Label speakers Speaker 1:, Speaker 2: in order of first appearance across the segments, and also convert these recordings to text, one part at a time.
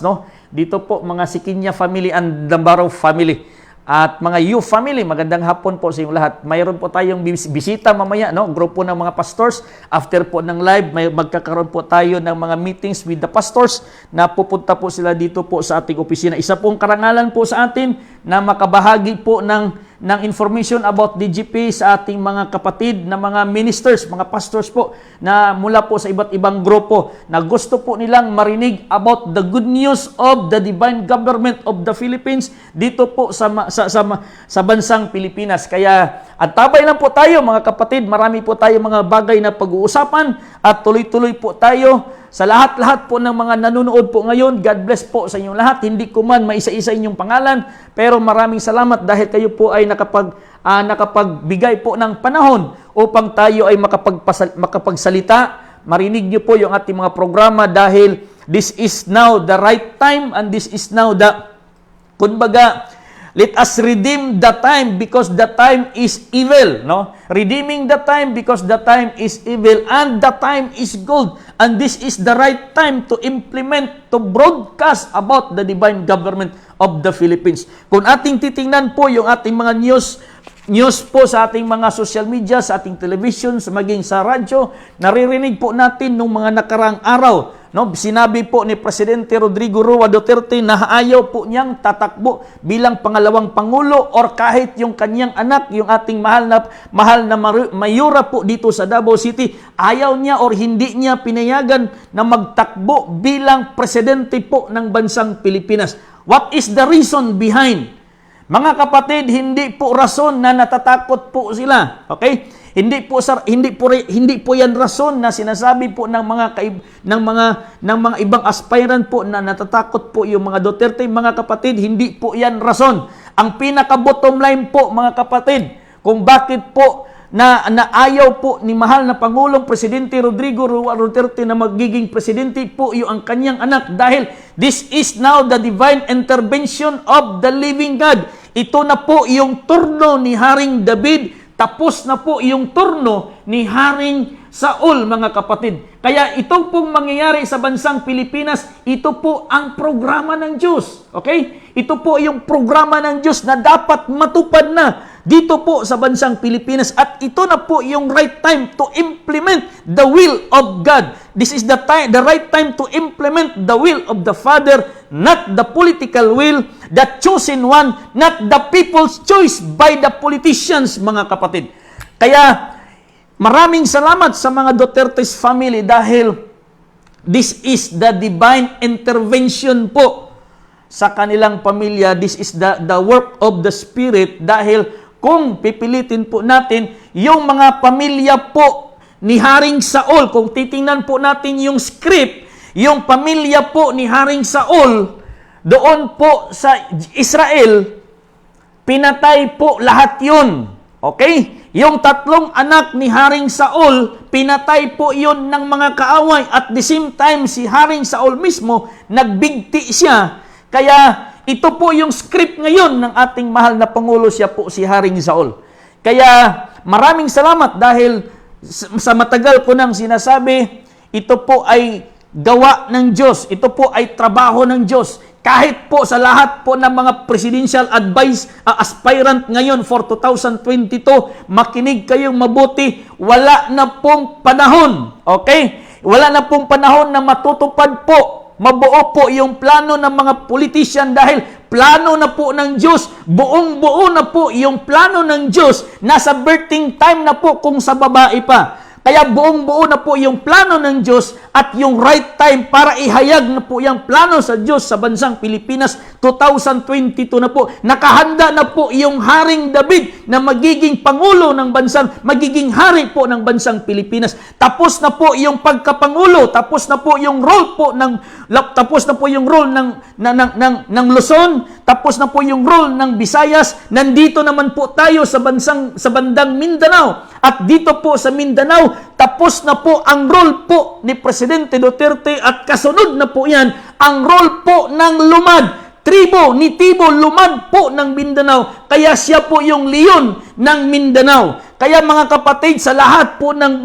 Speaker 1: no? Dito po mga Sikinya family and Dambaro family at mga Yu family, magandang hapon po sa inyong lahat. Mayroon po tayong bisita mamaya, no? Grupo ng mga pastors. After po ng live, magkakaroon po tayo ng mga meetings with the pastors na pupunta po sila dito po sa ating opisina. Isa pong karangalan po sa atin na makabahagi po ng information about DGP sa ating mga kapatid na mga ministers, mga pastors po na mula po sa iba't ibang grupo na gusto po nilang marinig about the good news of the divine government of the Philippines dito po sa bansang Pilipinas. Kaya antabay lang po tayo mga kapatid, marami po tayo mga bagay na pag-uusapan at tuloy-tuloy po tayo. Sa lahat-lahat po ng mga nanonood po ngayon, God bless po sa inyong lahat. Hindi ko man maisa-isa inyong pangalan, pero maraming salamat dahil kayo po ay nakapagbigay po ng panahon upang tayo ay makapagsalita. Marinig niyo po yung ating mga programa dahil this is now the right time and this is now the, kumbaga, let us redeem the time because the time is evil, no? Redeeming the time because the time is evil and the time is gold. And this is the right time to implement, to broadcast about the divine government of the Philippines. Kung ating titingnan po yung ating mga news po sa ating mga social media, sa ating television, maging sa radyo, naririnig po natin nung mga nakarang araw. No, sinabi po ni Presidente Rodrigo Roa Duterte na ayaw po niyang tatakbo bilang pangalawang pangulo or kahit yung kanyang anak, yung ating mahal na mayura po dito sa Davao City, ayaw niya or hindi niya pinayagan na magtakbo bilang presidente po ng bansang Pilipinas. What is the reason behind? Mga kapatid, hindi po rason na natatakot po sila. Okay? Hindi po yan rason na sinasabi po ng mga ibang aspirant po na natatakot po yung mga Duterte, mga kapatid, hindi po yan rason. Ang pinaka bottom line po mga kapatid, kung bakit po na ayaw po ni mahal na Pangulong Presidente Rodrigo Roa Duterte na magiging presidente po yung ang kanyang anak dahil this is now the divine intervention of the living God. Ito na po yung turno ni Haring David. Tapos na po yung turno ni Haring Saul, mga kapatid. Kaya ito pong mangyayari sa bansang Pilipinas, ito po ang programa ng Diyos. Okay? Ito po yung programa ng Diyos na dapat matupad na dito po sa bansang Pilipinas. At ito na po yung right time to implement the will of God. This is the right time to implement the will of the Father, not the political will, the chosen one, not the people's choice by the politicians, mga kapatid. Kaya, maraming salamat sa mga Duterte's family dahil this is the divine intervention po sa kanilang pamilya. This is the work of the Spirit dahil kung pipilitin po natin yung mga pamilya po ni Haring Saul, kung titingnan po natin yung script, yung pamilya po ni Haring Saul, doon po sa Israel, pinatay po lahat yun. Okay? Yung tatlong anak ni Haring Saul, pinatay po yun ng mga kaaway. At the same time, si Haring Saul mismo, nagbigti siya. Kaya ito po yung script ngayon ng ating mahal na Pangulo, siya po si Haring Saul. Kaya maraming salamat dahil sa matagal ko nang sinasabi, ito po ay gawa ng Diyos. Ito po ay trabaho ng Diyos. Kahit po sa lahat po ng mga presidential aspirant ngayon for 2022, makinig kayong mabuti, wala na pong panahon. Okay? Wala na pong panahon na matutupad po, mabuo po yung plano ng mga politician dahil plano na po ng Diyos, buong-buo na po yung plano ng Diyos, nasa birthing time na po kung sa babae pa. Kaya buong-buo na po yung plano ng Diyos at yung right time para ihayag na po yung plano sa Diyos sa bansang Pilipinas. 2022 na po. Nakahanda na po yung Haring David na magiging pangulo ng bansang, magiging hari po ng bansang Pilipinas. Tapos na po yung pagkapangulo, tapos na po yung role po ng ng Luzon, tapos na po yung role ng Visayas. Nandito naman po tayo sa bandang Mindanao. At dito po sa Mindanao, tapos na po ang role po ni Presidente Duterte at kasunod na po yan ang role po ng Lumad. tribo ni Tibo lumad po ng Mindanao. Kaya siya po yung leon ng Mindanao. Kaya mga kapatid, sa lahat po ng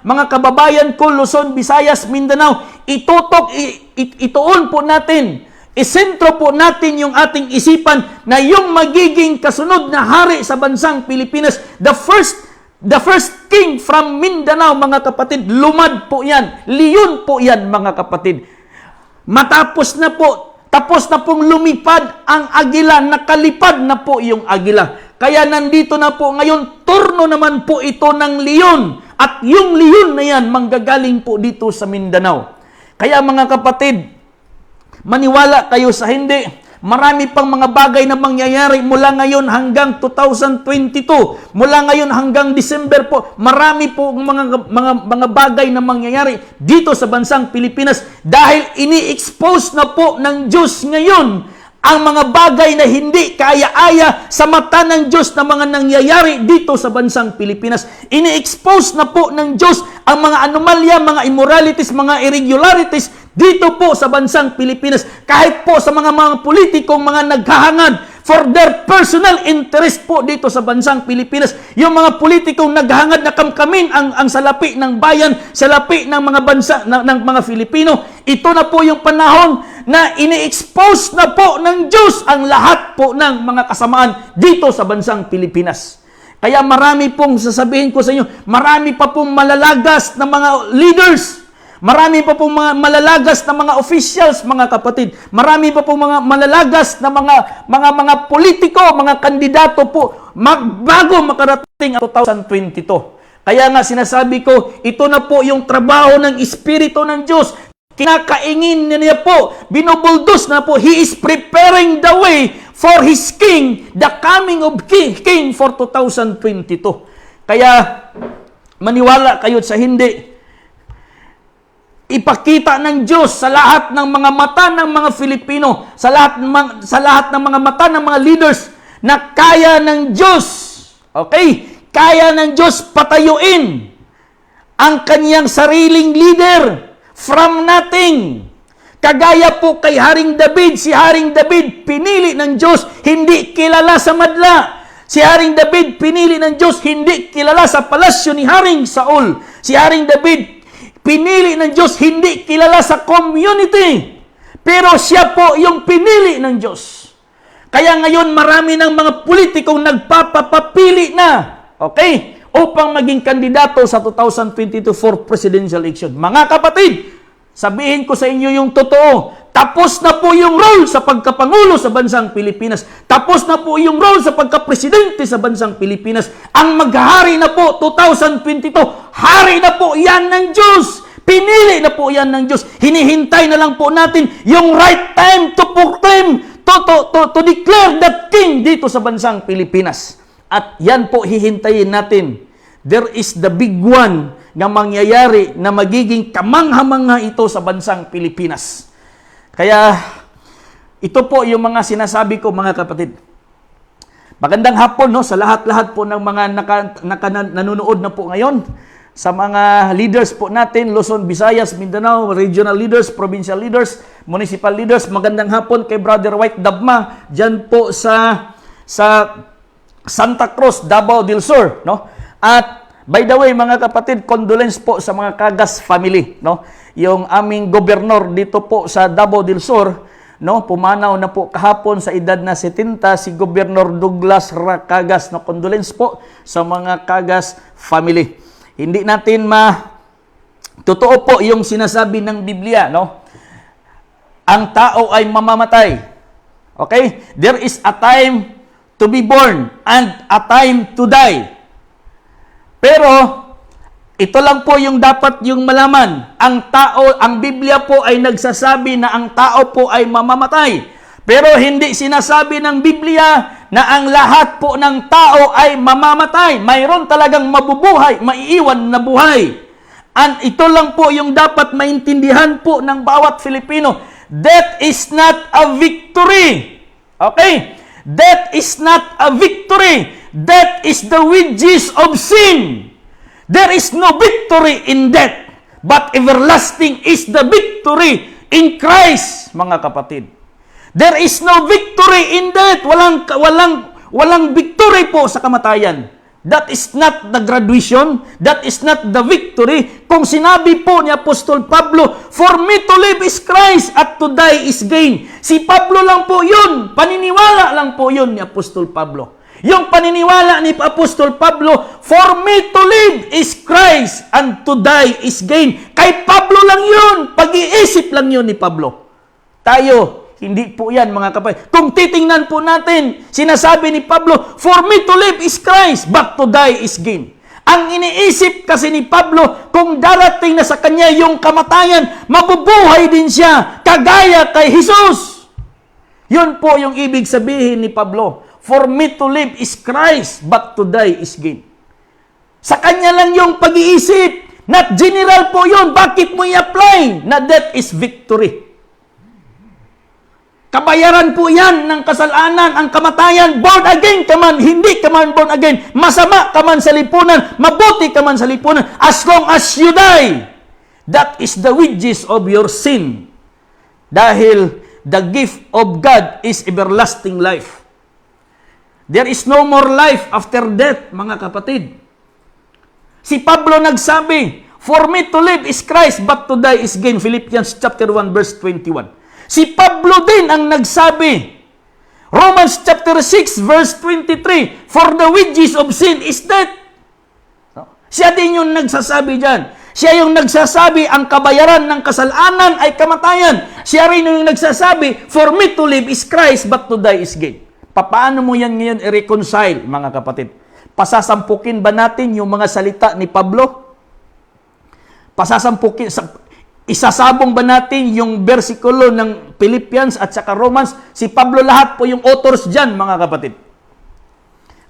Speaker 1: mga kababayan ko, Luzon, Visayas, Mindanao, ituon po natin, isentro po natin yung ating isipan na yung magiging kasunod na hari sa bansang Pilipinas, the first king from Mindanao, mga kapatid, lumad po yan. Leon po yan, mga kapatid. Tapos na pong lumipad ang agila, nakalipad na po yung agila. Kaya nandito na po ngayon, turno naman po ito ng leon. At yung leon na yan, manggagaling po dito sa Mindanao. Kaya mga kapatid, maniwala kayo sa hindi, marami pang mga bagay na mangyayari mula ngayon hanggang 2022. Mula ngayon hanggang December po, marami po mga bagay na mangyayari dito sa bansang Pilipinas dahil ini-expose na po ng Diyos ngayon ang mga bagay na hindi kaaya-aya sa mata ng Diyos na mga nangyayari dito sa bansang Pilipinas. Ini-expose na po ng Diyos ang mga anomalya, mga immoralities, mga irregularities dito po sa bansang Pilipinas. Kahit po sa mga politikong mga naghahangad for their personal interest po dito sa bansang Pilipinas. Yung mga politikong naghahangad na kamkamin ang salapi ng bayan, salapi ng mga bansa, ng mga Filipino. Ito na po yung panahon na ini-expose na po ng Diyos ang lahat po ng mga kasamaan dito sa bansang Pilipinas. Kaya marami pong sasabihin ko sa inyo, marami pa pong malalagas na mga leaders, marami pa pong mga malalagas na mga officials, mga kapatid. Marami pa pong mga malalagas na mga politiko, mga kandidato po bago makarating ang 2022. Kaya nga sinasabi ko, ito na po yung trabaho ng Espiritu ng Diyos. Kinakaingin niya po, binubuldos na po. He is preparing the way for His King, the coming of King for 2022. Kaya maniwala kayo sa hindi, ipakita ng Diyos sa lahat ng mga mata ng mga Filipino, sa lahat ng mga mata ng mga leaders na kaya ng Diyos, okay? Kaya ng Diyos patayuin ang kanyang sariling leader from nothing. Kagaya po kay Haring David, si Haring David pinili ng Diyos, hindi kilala sa madla. Si Haring David pinili ng Diyos, hindi kilala sa palasyo ni Haring Saul. Si Haring David pinili ng Diyos, hindi kilala sa community. Pero siya po yung pinili ng Diyos. Kaya ngayon marami ng mga politikong nagpapapili na, okay, upang maging kandidato sa 2022 for presidential election. Mga kapatid, sabihin ko sa inyo yung totoo. Tapos na po yung role sa pagkapangulo sa bansang Pilipinas. Tapos na po yung role sa pagkapresidente sa bansang Pilipinas. Ang maghahari na po 2022, hari na po yan ng Diyos. Pinili na po yan ng Diyos. Hinihintay na lang po natin yung right time to proclaim, to declare that king dito sa bansang Pilipinas. At yan po hihintayin natin. There is the big one na mangyayari na magiging kamangha-mangha ito sa bansang Pilipinas. Kaya ito po yung mga sinasabi ko, mga kapatid. Magandang hapon no sa lahat-lahat po ng mga nanonood na po ngayon. Sa mga leaders po natin, Luzon, Visayas, Mindanao, regional leaders, provincial leaders, municipal leaders. Magandang hapon kay Brother White Dabma dyan po sa Santa Cruz, Davao del Sur, no? At by the way, mga kapatid, condolence po sa mga Cagas family, no? Yung aming gobernador dito po sa Davao del Sur, no? Pumanaw na po kahapon sa edad na 70 si Gobernador Douglas Cagas, no? Condolence po sa mga Cagas family. Hindi natin totoo po yung sinasabi ng Biblia, no? Ang tao ay mamamatay. Okay? There is a time to be born and a time to die. Pero ito lang po yung dapat yung malaman. Ang Biblia po ay nagsasabi na ang tao po ay mamamatay. Pero hindi sinasabi ng Biblia na ang lahat po ng tao ay mamamatay. Mayroon talagang mabubuhay, maiiwan na buhay. And ito lang po yung dapat maintindihan po ng bawat Filipino. Death is not a victory. Okay? Death is not a victory. Death is the wages of sin. There is no victory in death, but everlasting is the victory in Christ, mga kapatid. There is no victory in death. Walang victory po sa kamatayan. That is not the graduation. That is not the victory. Kung sinabi po ni Apostol Pablo, for me to live is Christ at to die is gain. Si Pablo lang po yun. Paniniwala lang po yun ni Apostol Pablo. Yung paniniwala ni Apostol Pablo, for me to live is Christ and to die is gain. Kay Pablo lang yun. Pag-iisip lang yun ni Pablo. Tayo, hindi po yan mga kapatid. Kung titingnan po natin, sinasabi ni Pablo, for me to live is Christ, but to die is gain. Ang iniisip kasi ni Pablo, kung darating na sa kanya yung kamatayan, mabubuhay din siya, kagaya kay Jesus. Yun po yung ibig sabihin ni Pablo. For me to live is Christ, but to die is gain. Sa kanya lang yung pag-iisip. Not general po yun. Bakit mo i-apply na death is victory? Kabayaran po yan ng kasalanan, ang kamatayan. Born again ka man, hindi ka man born again. Masama ka man sa lipunan, mabuti ka man sa lipunan. As long as you die, that is the wages of your sin. Dahil the gift of God is everlasting life. There is no more life after death, mga kapatid. Si Pablo nagsabi, for me to live is Christ, but to die is gain. Philippians chapter 1, verse 21. Si Pablo din ang nagsabi, Romans chapter 6, verse 23, for the wages of sin is death. Siya din yung nagsasabi dyan. Siya yung nagsasabi, ang kabayaran ng kasalanan ay kamatayan. Siya rin yung nagsasabi, for me to live is Christ, but to die is gain. Paano mo yan ngayon i-reconcile, mga kapatid? Pasasampukin ba natin yung mga salita ni Pablo? Isasabong ba natin yung versikulo ng Philippians at saka Romans? Si Pablo lahat po yung authors dyan, mga kapatid.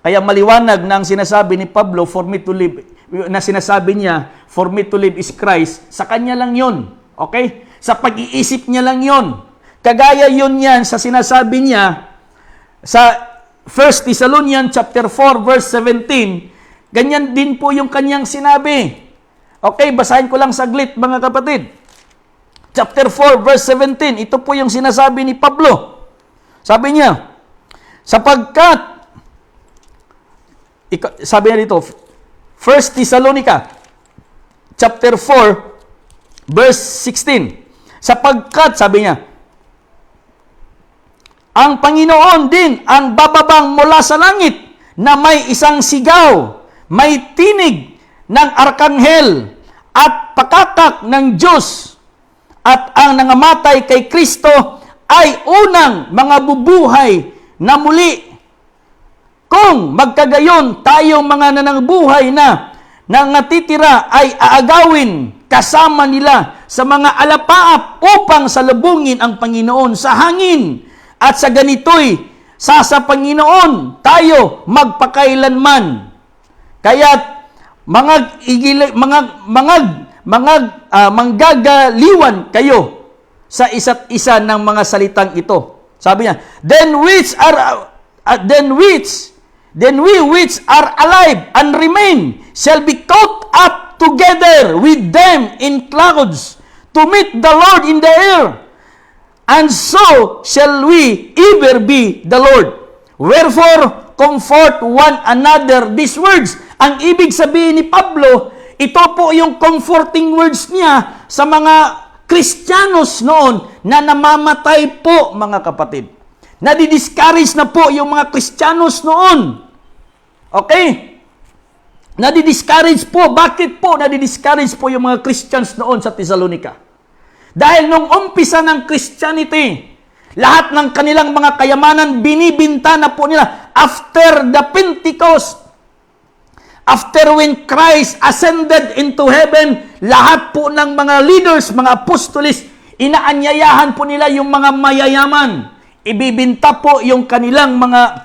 Speaker 1: Kaya maliwanag na ang sinasabi ni Pablo, for me to live, na sinasabi niya, for me to live is Christ, sa kanya lang yun. Okay? Sa pag-iisip niya lang yun. Kagaya yun yan sa sinasabi niya sa 1 Thessalonians chapter 4, verse 17. Ganyan din po yung kanyang sinabi. Okay, basahin ko lang saglit, mga kapatid. Chapter 4, verse 17. Ito po yung sinasabi ni Pablo. Sabi niya, sapagkat, sabi niya dito, 1 Thessalonica, chapter 4, verse 16. Sapagkat, sabi niya, ang Panginoon din ang bababang mula sa langit na may isang sigaw, may tinig ng arkanghel at pakatak ng Diyos, at ang nangamatay kay Kristo ay unang mga bubuhay na muli. Kung magkagayon tayong mga nanangbuhay na natitira ay aagawin kasama nila sa mga alapaap upang salubungin ang Panginoon sa hangin. At sa ganito'y sa Panginoon tayo magpakailanman. Kaya't manggagaliwan kayo sa isa't isa ng mga salitang ito. Sabi niya, then we which are alive and remain shall be caught up together with them in clouds to meet the Lord in the air. And so shall we ever be the Lord. Wherefore, comfort one another these words. Ang ibig sabihin ni Pablo, ito po yung comforting words niya sa mga Kristiyanos noon na namamatay po, mga kapatid. Nadi-discourage na po yung mga Kristiyanos noon. Okay? Nadi-discourage po. Bakit po nadi-discourage po yung mga Christians noon sa Thessalonica? Dahil nung umpisa ng Christianity, lahat ng kanilang mga kayamanan binibinta na po nila after the Pentecost. After when Christ ascended into heaven, lahat po ng mga leaders, mga apostolis, inaanyayahan po nila yung mga mayayaman. Ibibinta po yung kanilang mga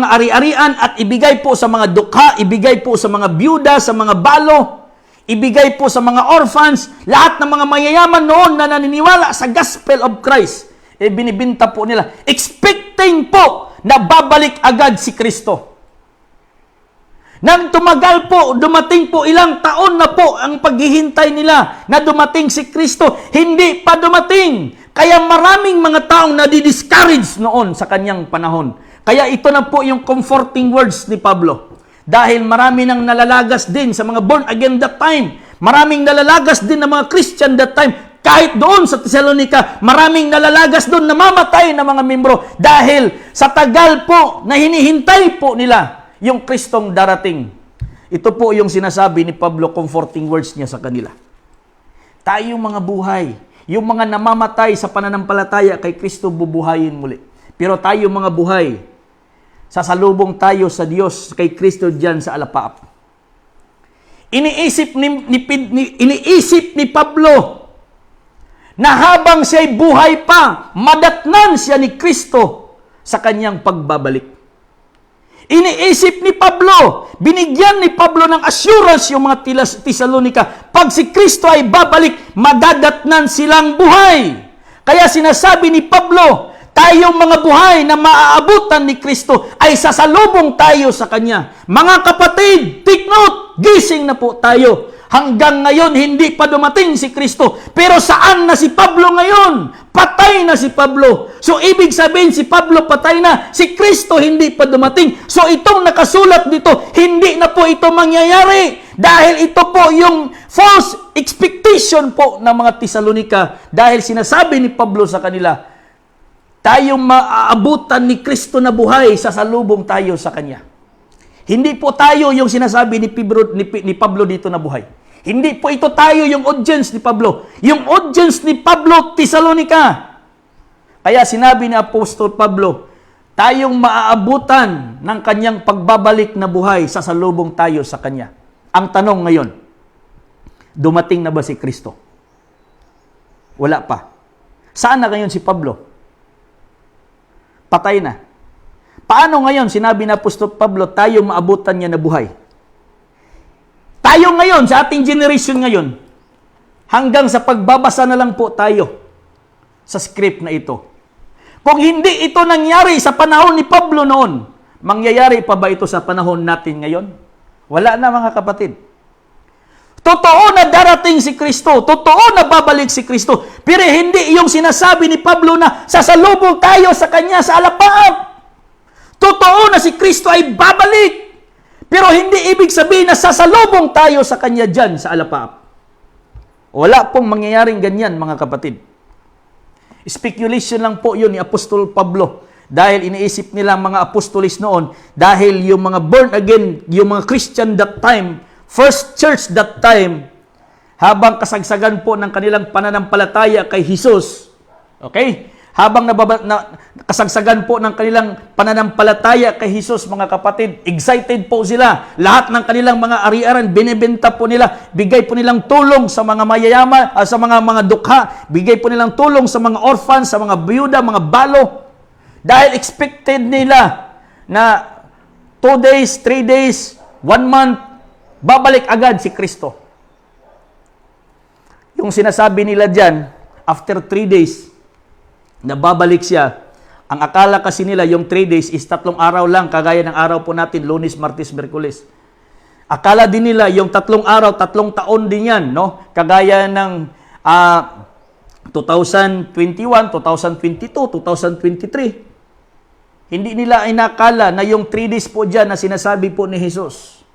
Speaker 1: ari-arian at ibigay po sa mga dukha, ibigay po sa mga byuda, sa mga balo, ibigay po sa mga orphans, lahat ng mga mayayaman noon na naniniwala sa gospel of Christ, binibinta po nila, expecting po na babalik agad si Kristo. Nang tumagal po, dumating po ilang taon na po ang paghihintay nila na dumating si Kristo. Hindi pa dumating. Kaya maraming mga taong nadi-discourage noon sa kanyang panahon. Kaya ito na po yung comforting words ni Pablo. Dahil marami nang nalalagas din sa mga born again that time. Maraming nalalagas din ng mga Christian that time. Kahit doon sa Thessalonica, maraming nalalagas doon, namamatay ng mga membro. Dahil sa tagal po na hinihintay po nila yung Kristong darating. Ito po yung sinasabi ni Pablo, comforting words niya sa kanila. Tayong mga buhay, yung mga namamatay sa pananampalataya kay Kristo, bubuhayin muli. Pero tayo mga buhay, sasalubong tayo sa Diyos kay Kristo diyan sa alapaap. Iniisip ni Pablo na habang siya'y buhay pa, madatnan siya ni Kristo sa kanyang pagbabalik. Iniisip ni Pablo, binigyan ni Pablo ng assurance yung mga Thessalonica, pag si Kristo ay babalik, madadatnan silang buhay. Kaya sinasabi ni Pablo, tayong mga buhay na maaabutan ni Kristo ay sasalubong tayo sa Kanya. Mga kapatid, take note, gising na po tayo. Hanggang ngayon, hindi pa dumating si Kristo. Pero saan na si Pablo ngayon? Patay na si Pablo. So, ibig sabihin, si Pablo patay na. Si Kristo hindi pa dumating. So, itong nakasulat dito, hindi na po ito mangyayari. Dahil ito po yung false expectation po ng mga Thessalonica. Dahil sinasabi ni Pablo sa kanila, tayong maaabutan ni Kristo na buhay, sasalubong tayo sa Kanya. Hindi po tayo yung sinasabi ni Pablo dito na buhay. Hindi po ito tayo yung audience ni Pablo. Yung audience ni Pablo, Thessalonica. Kaya sinabi ni Apostol Pablo, tayong maaabutan ng kanyang pagbabalik na buhay, sasalubong tayo sa Kanya. Ang tanong ngayon, dumating na ba si Kristo? Wala pa. Saan na ngayon si Pablo? Patay na. Paano ngayon, sinabi na Apostol Pablo, tayo maabutan niya na buhay? Tayo ngayon, sa ating generation ngayon, hanggang sa pagbabasa na lang po tayo sa script na ito. Kung hindi ito nangyari sa panahon ni Pablo noon, mangyayari pa ba ito sa panahon natin ngayon? Wala na mga kapatid. Totoo na darating si Kristo, totoo na babalik si Kristo, pero hindi yung sinasabi ni Pablo na sasalubong tayo sa Kanya sa alapaap. Totoo na si Kristo ay babalik. Pero hindi ibig sabihin na sasalubong tayo sa Kanya dyan sa alapaap. Wala pong mangyayaring ganyan, mga kapatid. Speculation lang po yun ni Apostol Pablo. Dahil iniisip nila mga apostolis noon, dahil yung mga born again, yung mga Christian that time, first church that time, habang kasagsagan po ng kanilang pananampalataya kay Jesus, okay? Habang kasagsagan po ng kanilang pananampalataya kay Jesus, mga kapatid, excited po sila. Lahat ng kanilang mga ari-aran, binibenta po nila, bigay po nilang tulong sa mga mayayaman, sa mga dukha, bigay po nilang tulong sa mga orphan, sa mga biyuda, mga balo. Dahil expected nila na 2 days, 3 days, 1 month, babalik agad si Kristo. Yung sinasabi nila dyan, after 3 days, na babalik siya. Ang akala kasi nila, yung 3 days is 3 araw lang, kagaya ng araw po natin, Lunes, Martes, Miyerkules. Akala din nila, yung 3 araw, 3 taon din yan, no? Kagaya ng 2021, 2022, 2023. Hindi nila inakala na yung 3 days po dyan na sinasabi po ni Jesus.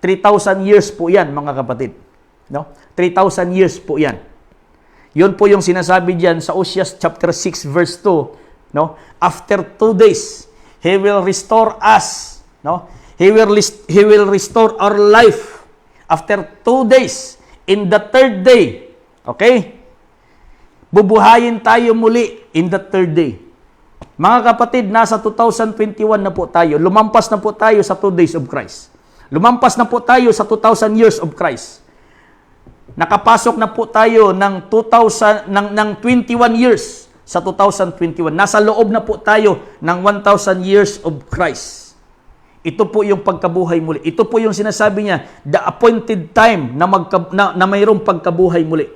Speaker 1: 3,000 years po yan, mga kapatid. No? 3,000 years po yan. Yun po yung sinasabi diyan sa Oseas chapter 6 verse 2, no? After 2 days, He will restore us, no? He will restore our life. After 2 days, in the 3rd day, okay? Bubuhayin tayo muli in the 3rd day. Mga kapatid, nasa 2021 na po tayo. Lumampas na po tayo sa 2 days of Christ. Lumampas na po tayo sa 2,000 years of Christ. Nakapasok na po tayo ng 21 years sa 2021. Nasa loob na po tayo ng 1,000 years of Christ. Ito po yung pagkabuhay muli. Ito po yung sinasabi niya, the appointed time na mayroong pagkabuhay muli.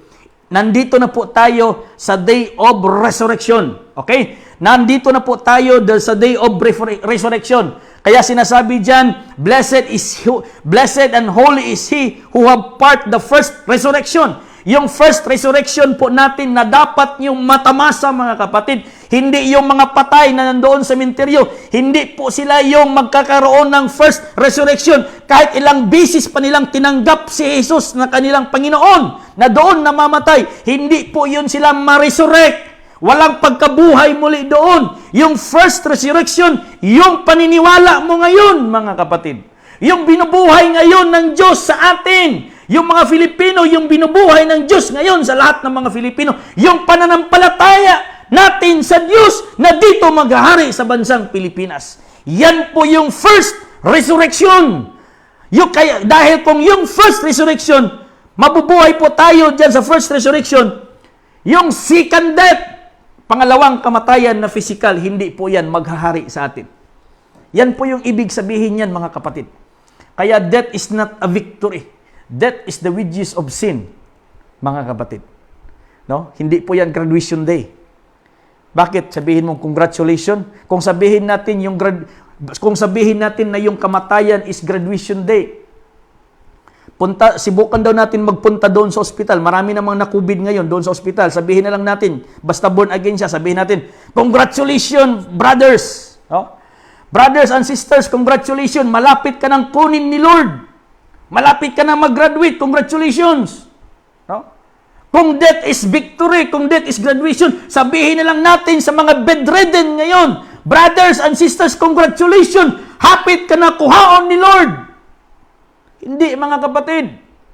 Speaker 1: Nandito na po tayo sa day of resurrection. Okay? Nandito na po tayo sa day of resurrection. Kaya sinasabi diyan, blessed and holy is he who have part the first resurrection. Yung first resurrection po natin na dapat yung matamasa, mga kapatid. Hindi yung mga patay na nandoon sa sementeryo. Hindi po sila yung magkakaroon ng first resurrection. Kahit ilang bisis pa nilang tinanggap si Jesus na kanilang Panginoon, na doon namamatay, hindi po yun sila ma-resurrect. Walang pagkabuhay muli doon. Yung first resurrection, yung paniniwala mo ngayon, mga kapatid. Yung binubuhay ngayon ng Diyos sa atin. Yung mga Filipino, yung binubuhay ng Diyos ngayon sa lahat ng mga Filipino. Yung pananampalataya natin sa Diyos na dito maghahari sa bansang Pilipinas. Yan po yung first resurrection. Dahil kung yung first resurrection, mabubuhay po tayo dyan sa first resurrection, yung second death, pangalawang kamatayan na physical, hindi po yan maghahari sa atin. Yan po yung ibig sabihin yan, mga kapatid. Kaya death is not a victory. Death is the wages of sin, mga kapatid. No? Hindi po yan graduation day. Bakit? Sabihin mo congratulations. Kung sabihin natin na yung kamatayan is graduation day, subukan daw natin magpunta doon sa ospital. Marami namang na-COVID ngayon doon sa ospital. Sabihin na lang natin, basta born again siya, sabihin natin, congratulations, brothers. No? Brothers and sisters, congratulations. Malapit ka ng kunin ni Lord. Malapit ka na mag-graduate. Congratulations. No? Kung death is victory, kung death is graduation, sabihin na lang natin sa mga bedridden ngayon, brothers and sisters, congratulations. Hapit ka na kuhaon ni Lord. Hindi, mga kapatid.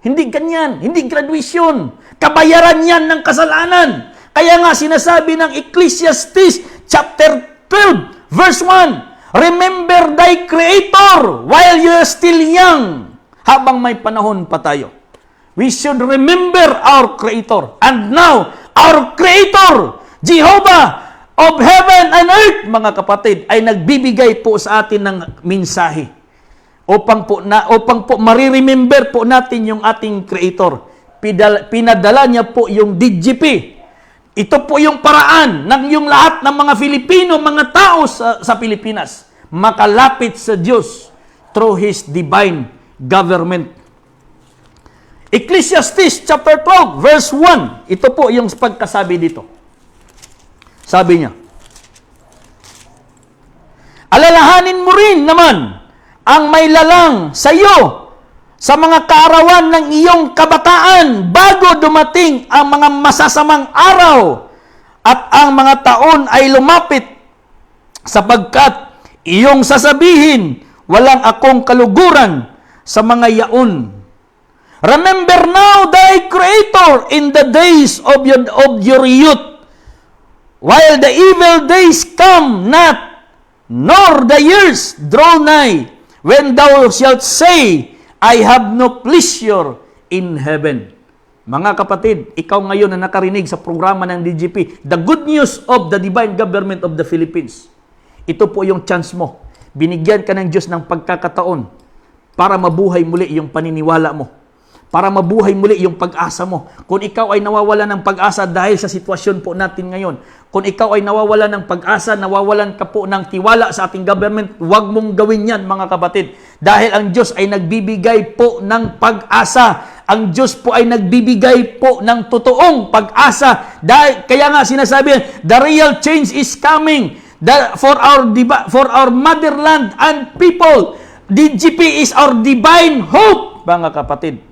Speaker 1: Hindi ganyan. Hindi graduation. Kabayaran yan ng kasalanan. Kaya nga sinasabi ng Ecclesiastes chapter 12, verse 1, remember thy Creator while you are still young. Habang may panahon pa tayo. We should remember our Creator. And now, our Creator, Jehovah of heaven and earth, mga kapatid, ay nagbibigay po sa atin ng mensahe. Upang po mariremember po natin yung ating Creator. Pinadala niya po yung DGP. Ito po yung paraan ng yung lahat ng mga Filipino, mga tao sa Pilipinas, makalapit sa Diyos through His divine government. Ecclesiastes chapter 12 verse 1. Ito po yung pagkasabi dito. Sabi niya, alalahanin mo rin naman ang may lalang sa iyo sa mga kaarawan ng iyong kabataan bago dumating ang mga masasamang araw at ang mga taon ay lumapit, sapagkat iyong sasabihin, walang akong kaluguran sa mga yaon. Remember now thy Creator in the days of your youth, while the evil days come not, nor the years draw nigh, when thou shalt say, I have no pleasure in heaven. Mga kapatid, ikaw ngayon na nakarinig sa programa ng DGP, the good news of the divine government of the Philippines. Ito po yung chance mo. Binigyan ka ng Diyos ng pagkakataon para mabuhay muli yung paniniwala mo. Para mabuhay muli yung pag-asa mo. Kung ikaw ay nawawala ng pag-asa dahil sa sitwasyon po natin ngayon, kung ikaw ay nawawala ng pag-asa, nawawalan ka po ng tiwala sa ating government, huwag mong gawin yan, mga kapatid. Dahil ang Diyos ay nagbibigay po ng pag-asa. Ang Diyos po ay nagbibigay po ng totoong pag-asa. Kaya nga sinasabi, the real change is coming for our motherland and people. DGP is our divine hope, mga kapatid.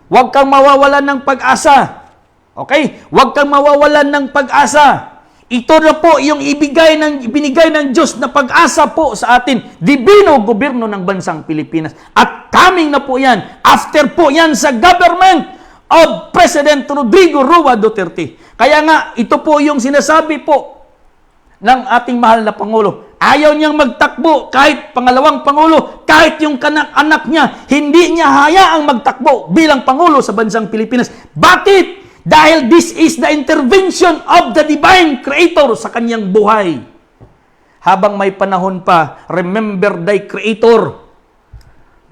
Speaker 1: Huwag kang mawawalan ng pag-asa. Okay? Huwag kang mawawalan ng pag-asa. Ito na po yung binigay ng Diyos na pag-asa po sa atin. Dibino gobyerno ng bansang Pilipinas. At coming na po yan. After po yan sa government of President Rodrigo Roa Duterte. Kaya nga, ito po yung sinasabi po ng ating mahal na Pangulo. Ayaw niyang magtakbo kahit pangalawang Pangulo, kahit yung anak niya, hindi niya hayaang magtakbo bilang Pangulo sa bansang Pilipinas. Bakit? Dahil this is the intervention of the divine Creator sa kanyang buhay. Habang may panahon pa, remember thy Creator.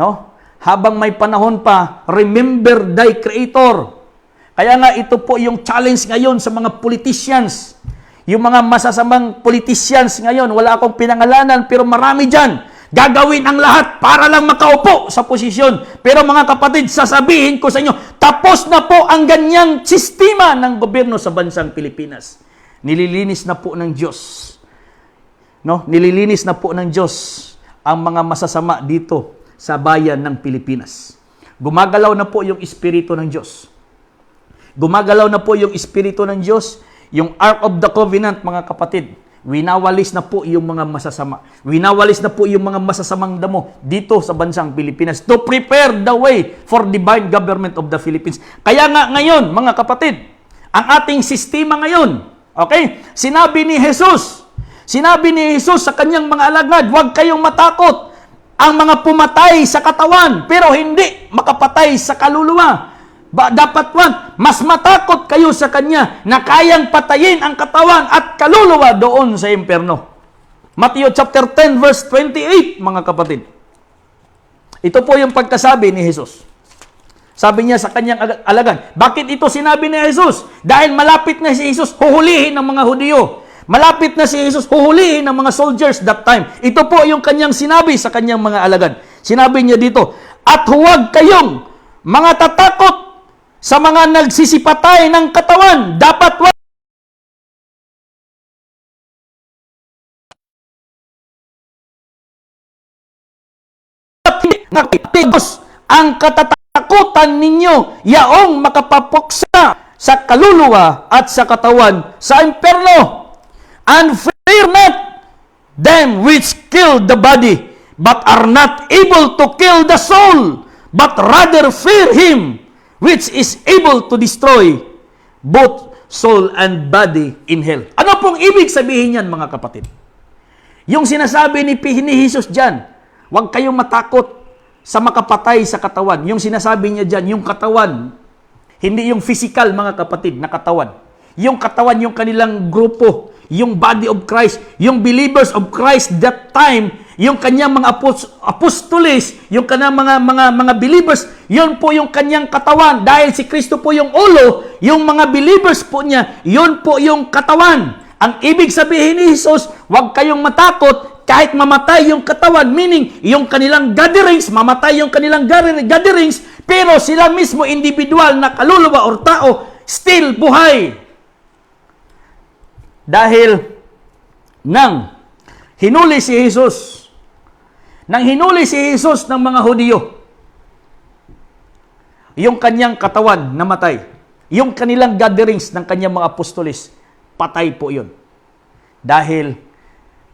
Speaker 1: No? Habang may panahon pa, remember thy Creator. Kaya nga ito po yung challenge ngayon sa mga politicians. Yung mga masasamang politicians ngayon, wala akong pinangalanan, pero marami dyan Gagawin ang lahat para lang makaupo sa posisyon. Pero mga kapatid, sasabihin ko sa inyo, tapos na po ang ganyang sistema ng gobyerno sa bansang Pilipinas. Nililinis na po ng Diyos. No? Nililinis na po ng Diyos ang mga masasama dito sa bayan ng Pilipinas. Gumagalaw na po yung Espiritu ng Diyos. Gumagalaw na po yung Espiritu ng Diyos, yung Ark of the Covenant, mga kapatid. Winawalis na po yung mga masasama. Winawalis na po yung mga masasamang damo dito sa bansang Pilipinas to prepare the way for divine government of the Philippines. Kaya nga ngayon, mga kapatid, ang ating sistema ngayon, okay? Sinabi ni Jesus sa kanyang mga alagad, huwag kayong matakot. Ang mga pumatay sa katawan, pero hindi makapatay sa kaluluwa. Dapat mas matakot kayo sa Kanya na kayang patayin ang katawan at kaluluwa doon sa impyerno. Matthew chapter 10 verse 28, mga kapatid. Ito po yung pagkasabi ni Jesus. Sabi niya sa kanyang alagad, bakit ito sinabi ni Jesus? Dahil malapit na si Jesus, huhulihin ng mga Hudyo. Malapit na si Jesus, huhulihin ng mga soldiers that time. Ito po yung kanyang sinabi sa kanyang mga alagad. Sinabi niya dito, at huwag kayong mga tatakot sa mga nagsisipatay ng katawan. Dapat ang katatakutan ninyo yaong makapapuksa sa kaluluwa at sa katawan sa impyerno. And fear not them which kill the body, but are not able to kill the soul, but rather fear him which is able to destroy both soul and body in hell. Ano pong ibig sabihin yan, mga kapatid? Yung sinasabi ni Jesus dyan, huwag kayong matakot sa makapatay sa katawan. Yung sinasabi niya dyan, yung katawan, hindi yung physical, mga kapatid, na katawan. Yung katawan, yung kanilang grupo, yung body of Christ, yung believers of Christ that time, yung kanyang mga apostoles, yung kanyang mga believers, yun po yung kanyang katawan. Dahil si Kristo po yung ulo, yung mga believers po niya, yun po yung katawan. Ang ibig sabihin ni Jesus, huwag kayong matakot kahit mamatay yung katawan, meaning yung kanilang gatherings, mamatay yung kanilang gatherings, pero sila mismo individual na kaluluwa or tao, still buhay. Dahil nang hinuli si Jesus, ng mga Hudyo, yung kanyang katawan namatay. Yung kanilang gatherings ng kanyang mga apostoles, patay po yun. Dahil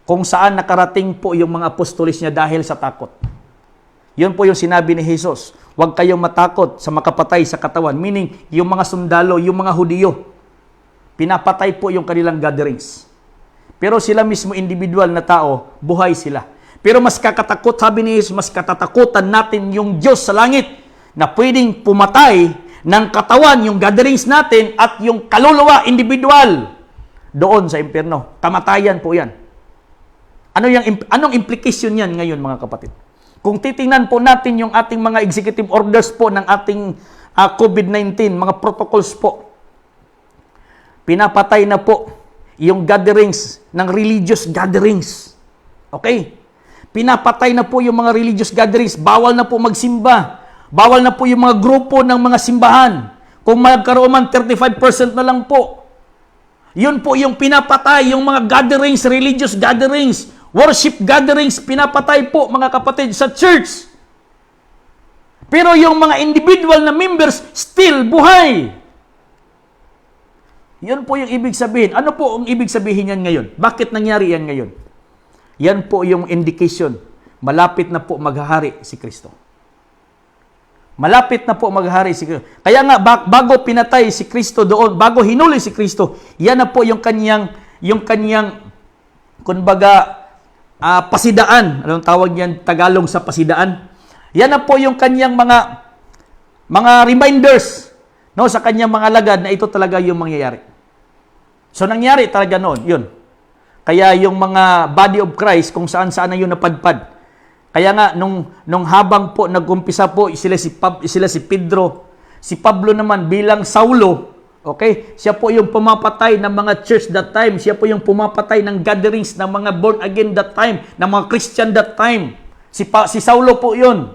Speaker 1: kung saan nakarating po yung mga apostoles niya dahil sa takot. Yun po yung sinabi ni Jesus. Huwag kayong matakot sa makapatay sa katawan. Meaning, yung mga sundalo, yung mga Hudyo, pinapatay po yung kanilang gatherings. Pero sila mismo individual na tao, buhay sila. Pero mas kakatakot, sabi ni Jesus, mas katatakutan natin yung Diyos sa langit na pwedeng pumatay ng katawan, yung gatherings natin at yung kaluluwa, individual, doon sa impyerno. Kamatayan po yan. Anong implication yan ngayon, mga kapatid? Kung titingnan po natin yung ating mga executive orders po ng ating COVID-19, mga protocols po, pinapatay na po yung gatherings ng religious gatherings. Okay? Pinapatay na po yung mga religious gatherings. Bawal na po magsimba. Bawal na po yung mga grupo ng mga simbahan. Kung magkaroon man, 35% na lang po. Yun po yung pinapatay, yung mga gatherings, religious gatherings, worship gatherings, pinapatay po, mga kapatid, sa church. Pero yung mga individual na members, still buhay. Yun po yung ibig sabihin. Ano po ang ibig sabihin yan ngayon? Bakit nangyari yan ngayon? Yan po yung indication. Malapit na po maghahari si Kristo. Malapit na po maghahari si Kristo. Kaya nga, bago pinatay si Kristo doon, bago hinuli si Kristo, yan na po yung kanyang kumbaga, pasidaan. Anong tawag niyan Tagalog sa pasidaan? Yan na po yung kanyang mga reminders, no, sa kanyang mga alagad na ito talaga yung mangyayari. So, nangyari talaga noon, yun. Kaya yung mga body of Christ, kung saan-saan na yun napadpad. Kaya nga, nung habang po nag-umpisa po, sila si Pedro, si Pablo naman bilang Saulo, okay? Siya po yung pumapatay ng mga church that time. Siya po yung pumapatay ng gatherings ng mga born again that time, ng mga Christian that time. Si Saulo po yun.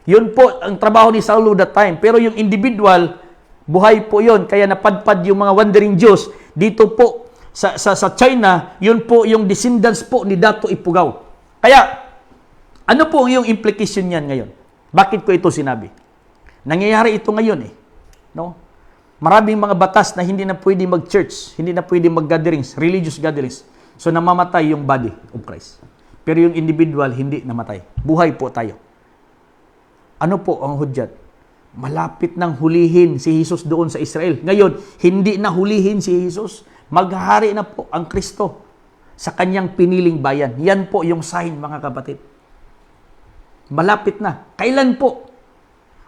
Speaker 1: Yun po ang trabaho ni Saulo that time. Pero yung individual, buhay po yun. Kaya napadpad yung mga wandering Jews. Dito po sa China, yun po yung descendants po ni Dato Ipugao. Kaya, ano po yung implication niyan ngayon? Bakit ko ito sinabi? Nangyayari ito ngayon eh. No? Maraming mga batas na hindi na pwede mag-church, hindi na pwede mag-gatherings, religious gatherings. So namamatay yung body of Christ. Pero yung individual, hindi namatay. Buhay po tayo. Ano po ang hudyat? Malapit nang hulihin si Jesus doon sa Israel. Ngayon, hindi na hulihin si Jesus. Maghahari na po ang Kristo sa kanyang piniling bayan. Yan po yung sign, mga kapatid. Malapit na. Kailan po?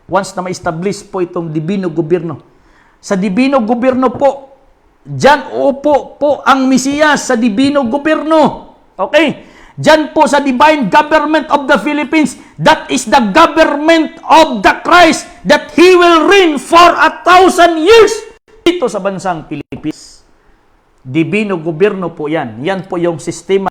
Speaker 1: Once na ma-establish po itong divino gobyerno. Sa divino gobyerno po, diyan upo po ang Mesiyas sa divino gobyerno. Okay? Diyan po sa divine government of the Philippines, that is the government of the Christ, that He will reign for 1,000 years. Dito sa bansang Pilipinas. Divino gobyerno po yan. Yan po yung sistema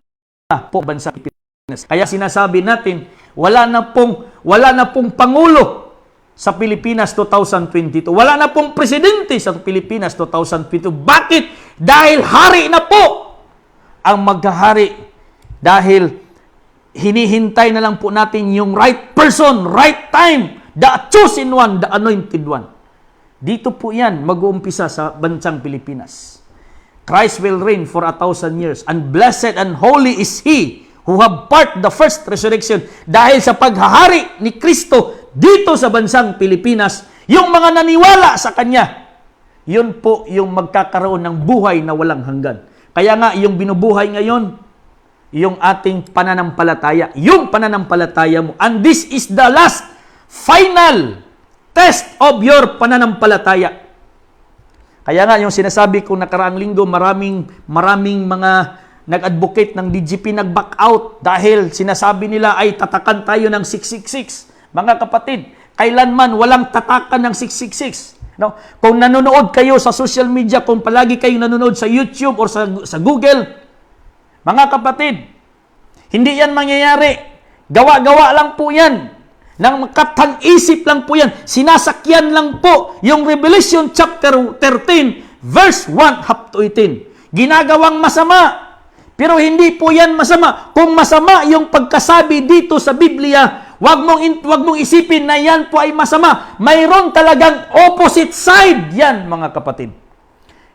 Speaker 1: po bansang Pilipinas. Kaya sinasabi natin, wala na pong Pangulo sa Pilipinas 2022. Wala na pong presidente sa Pilipinas 2022. Bakit? Dahil hari na po ang maghahari. Dahil hinihintay na lang po natin yung right person, right time, the chosen one, the anointed one. Dito po yan mag-uumpisa sa bansang Pilipinas. Christ will reign for 1,000 years, and blessed and holy is He who have part the first resurrection. Dahil sa paghahari ni Kristo dito sa bansang Pilipinas, yung mga naniwala sa Kanya, yun po yung magkakaroon ng buhay na walang hanggan. Kaya nga, yung binubuhay ngayon, yung ating pananampalataya, yung pananampalataya mo. And this is the last, final test of your pananampalataya. Kaya nga, yung sinasabi ko nakaraang linggo, maraming mga nag-advocate ng DGP nag-back out dahil sinasabi nila ay tatakan tayo ng 666. Mga kapatid, kailanman walang tatakan ng 666. No? Kung nanonood kayo sa social media, kung palagi kayong nanonood sa YouTube or sa Google, mga kapatid, hindi yan mangyayari. Gawa-gawa lang po yan. Nang katang-isip lang po yan. Sinasakyan lang po yung Revelation chapter 13, verse 1 up to 18. Ginagawang masama. Pero hindi po yan masama. Kung masama yung pagkasabi dito sa Biblia, wag mong isipin na yan po ay masama. Mayroon talagang opposite side yan, mga kapatid.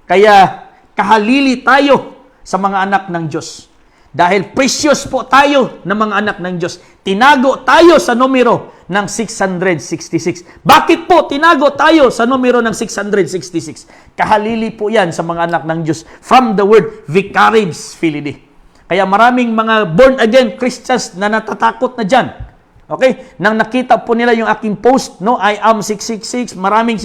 Speaker 1: Kaya kahalili tayo sa mga anak ng Diyos. Dahil precious po tayo ng mga anak ng Diyos. Tinago tayo sa numero ng 666. Bakit po tinago tayo sa numero ng 666? Kahalili po yan sa mga anak ng Diyos. From the word Vicarius Filii. Kaya maraming mga born-again Christians na natatakot na dyan. Okay? Nang nakita po nila yung aking post, no, I am 666, maraming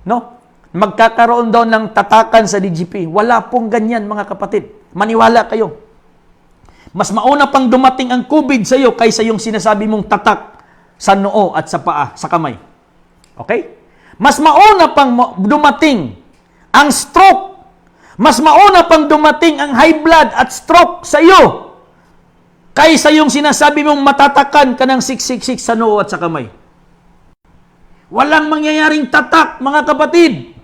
Speaker 1: no, magkakaroon daw ng tatakan sa DGP. Wala pong ganyan, mga kapatid. Maniwala kayo. Mas mauna pang dumating ang COVID sa iyo kaysa yung sinasabi mong tatak sa noo at sa paa, sa kamay. Okay? Mas mauna pang dumating ang stroke. Mas mauna pang dumating ang high blood at stroke sa iyo kaysa yung sinasabi mong matatakan ka ng 666 sa noo at sa kamay. Walang mangyayaring tatak, mga kapatid.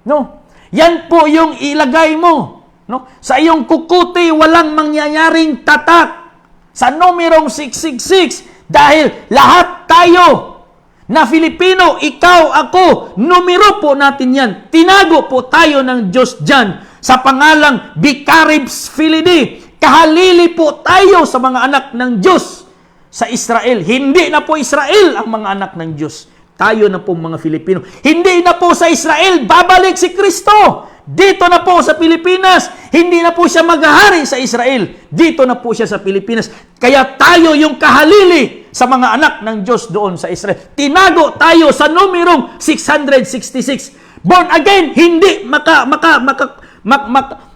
Speaker 1: No? Yan po yung ilagay mo. No? Sa iyong kukuti, walang mangyayaring tatak sa numerong 666 dahil lahat tayo na Filipino, ikaw, ako, numero po natin yan. Tinago po tayo ng Diyos dyan sa pangalang Vicarius Filii. Kahalili po tayo sa mga anak ng Diyos sa Israel. Hindi na po Israel ang mga anak ng Diyos. Tayo na po mga Filipino. Hindi na po sa Israel babalik si Kristo. Dito na po sa Pilipinas, hindi na po siya maghahari sa Israel. Dito na po siya sa Pilipinas. Kaya tayo yung kahalili sa mga anak ng Diyos doon sa Israel. Tinago tayo sa numerong 666. Born again, hindi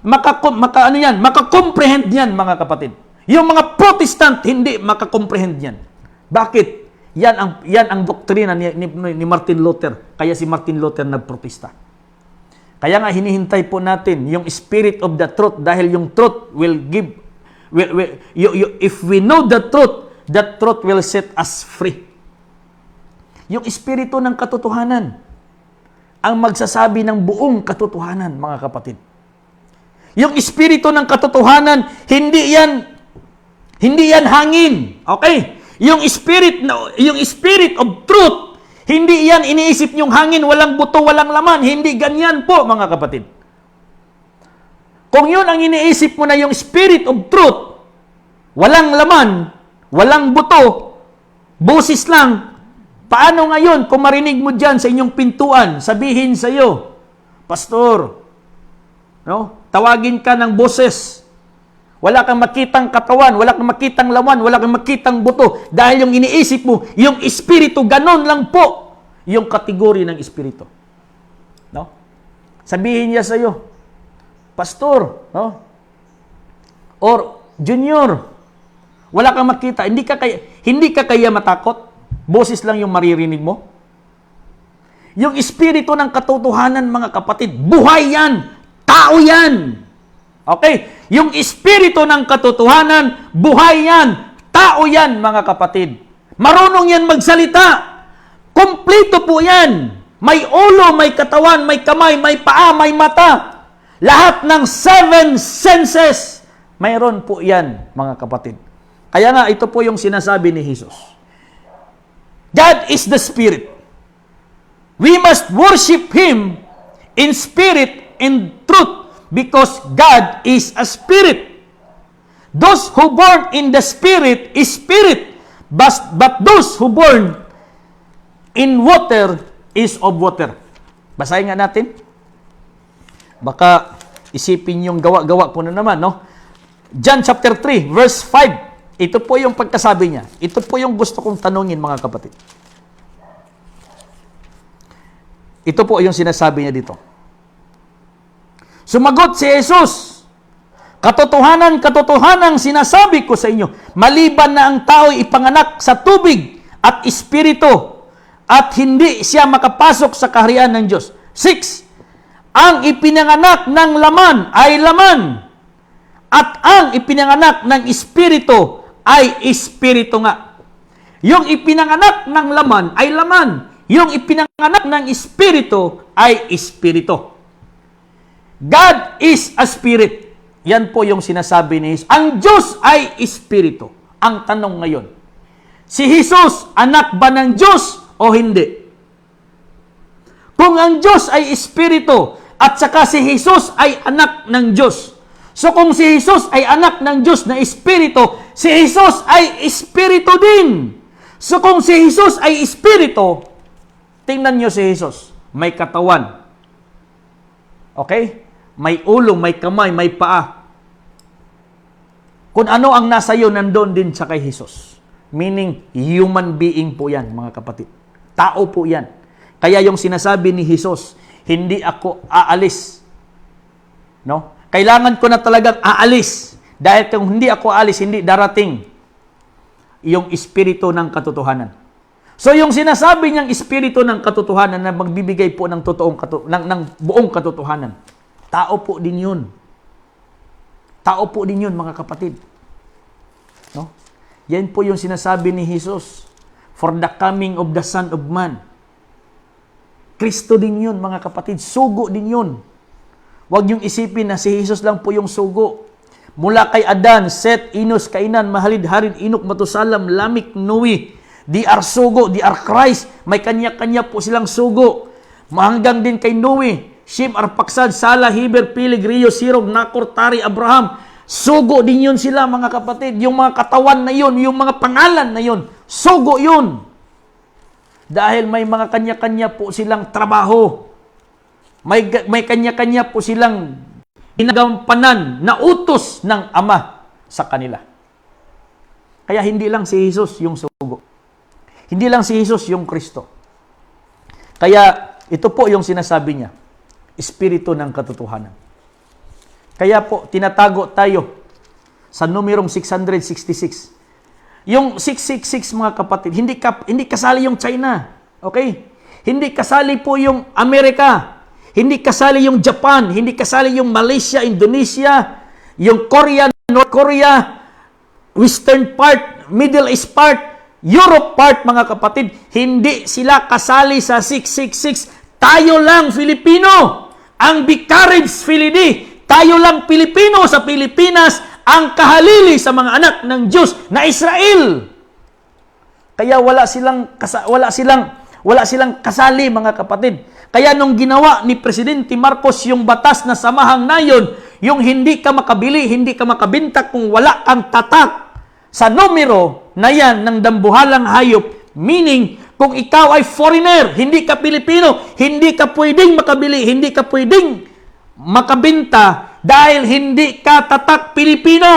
Speaker 1: makakomprehend yan, mga kapatid. Yung mga Protestant, hindi makakomprehend yan. Bakit? Yan ang doktrina ni Martin Luther. Kaya si Martin Luther nagprotesta. Kaya nga hinihintay po natin yung spirit of the truth dahil yung truth will give if we know the truth, that truth will set us free. Yung espiritu ng katotohanan ang magsasabi ng buong katotohanan, mga kapatid. Yung espiritu ng katotohanan, hindi yan hangin. Okay? Yung spirit of truth, hindi yan iniisip yung hangin, walang buto, walang laman. Hindi ganyan po, mga kapatid. Kung yun ang iniisip mo na yung spirit of truth, walang laman, walang buto, busis lang, paano ngayon kung marinig mo dyan sa inyong pintuan, sabihin sa iyo, Pastor, tawagin ka ng boses, wala kang makitang katawan, wala kang makitang laman, wala kang makitang buto, dahil yung iniisip mo, yung espiritu, ganon lang po yung kategori ng espiritu. Sabihin niya sa iyo, Pastor, or Junior, wala kang makita, hindi ka kaya matakot, boses lang yung maririnig mo. Yung espiritu ng katotohanan, mga kapatid, buhay yan, tao yan. Okay? Yung espiritu ng katotohanan, buhay yan, tao yan, mga kapatid. Marunong yan magsalita. Kompleto po yan. May ulo, may katawan, may kamay, may paa, may mata. Lahat ng 7 senses, mayroon po yan, mga kapatid. Kaya nga, ito po yung sinasabi ni Jesus. God is the Spirit. We must worship Him in spirit and truth because God is a Spirit. Those who born in the Spirit is Spirit, but those who born in water is of water. Basahin nga natin. Baka isipin yung gawa-gawa ko na naman, no? John chapter 3, verse 5. Ito po yung pagkasabi niya. Ito po yung gusto kong tanungin, mga kapatid. Ito po yung sinasabi niya dito. Sumagot si Jesus, katotohanan, katotohanang sinasabi ko sa inyo, maliban na ang tao'y ipanganak sa tubig at espiritu, at hindi siya makapasok sa kaharian ng Diyos. 6. Ang ipinanganak ng laman ay laman, at ang ipinanganak ng espiritu ay espiritu nga. Yung ipinanganak ng laman ay laman. Yung ipinanganak ng espiritu ay espiritu. God is a spirit. Yan po yung sinasabi ni Jesus. Ang Diyos ay espiritu. Ang tanong ngayon, si Jesus, anak ba ng Diyos o hindi? Kung ang Diyos ay espiritu at saka si Jesus ay anak ng Diyos, so kung si Jesus ay anak ng Diyos na espiritu, si Jesus ay espiritu din. So kung si Jesus ay espiritu, tingnan nyo si Jesus, may katawan. Okay? May ulo, may kamay, may paa. Kung ano ang nasa iyo, nandun din sa kay Jesus. Meaning, human being po yan, mga kapatid. Tao po yan. Kaya yung sinasabi ni Jesus, hindi ako aalis. No? Kailangan ko na talagang aalis. Dahil kung hindi ako aalis, hindi darating yung espiritu ng katotohanan. So yung sinasabi niyang espiritu ng katotohanan na magbibigay po ng ng buong katotohanan, tao po din yun. Tao po din yun, mga kapatid. No? Yan po yung sinasabi ni Jesus, for the coming of the Son of Man. Kristo din yun, mga kapatid. Sugo din yun. Huwag niyong isipin na si Jesus lang po yung sugo. Mula kay Adan, Seth, Enos, Kainan, Mahalid, Harin, Inok, Matusalam, Lamik, Noe, they are sugo, they are Christ. May kanya-kanya po silang sugo. Hanggang din kay Noe, Shem, Arpaksad, Sala, Heber, Pilig, Rio, Sirog, Nakor, Tari, Abraham. Sugo din yun sila, mga kapatid. Yung mga katawan na yun, yung mga pangalan na yun, sugo yun. Dahil may mga kanya-kanya po silang trabaho. May kanya-kanya po silang ginagampanan na utos ng Ama sa kanila. Kaya hindi lang si Jesus yung sugo. Hindi lang si Jesus yung Kristo. Kaya ito po yung sinasabi niya, espiritu ng katotohanan. Kaya po, tinatago tayo sa numerong 666. Yung 666, mga kapatid, hindi kasali yung China. Okay? Hindi kasali po yung Amerika. Hindi kasali yung Japan. Hindi kasali yung Malaysia, Indonesia, yung Korea, North Korea, Western part, Middle East part, Europe part, mga kapatid. Hindi sila kasali sa 666. Tayo lang Filipino ang Vicarage Filii. Tayo lang Pilipino sa Pilipinas ang kahalili sa mga anak ng Diyos na Israel. Kaya wala silang kasali, mga kapatid. Kaya nung ginawa ni Presidente Marcos yung batas na samahang nayon, yung hindi ka makabili, hindi ka makabinta kung wala kang tatak sa numero na yan ng dambuhalang hayop, meaning kung ikaw ay foreigner, hindi ka Pilipino, hindi ka pwedeng makabili, hindi ka pwedeng makabinta dahil hindi ka tatak Pilipino.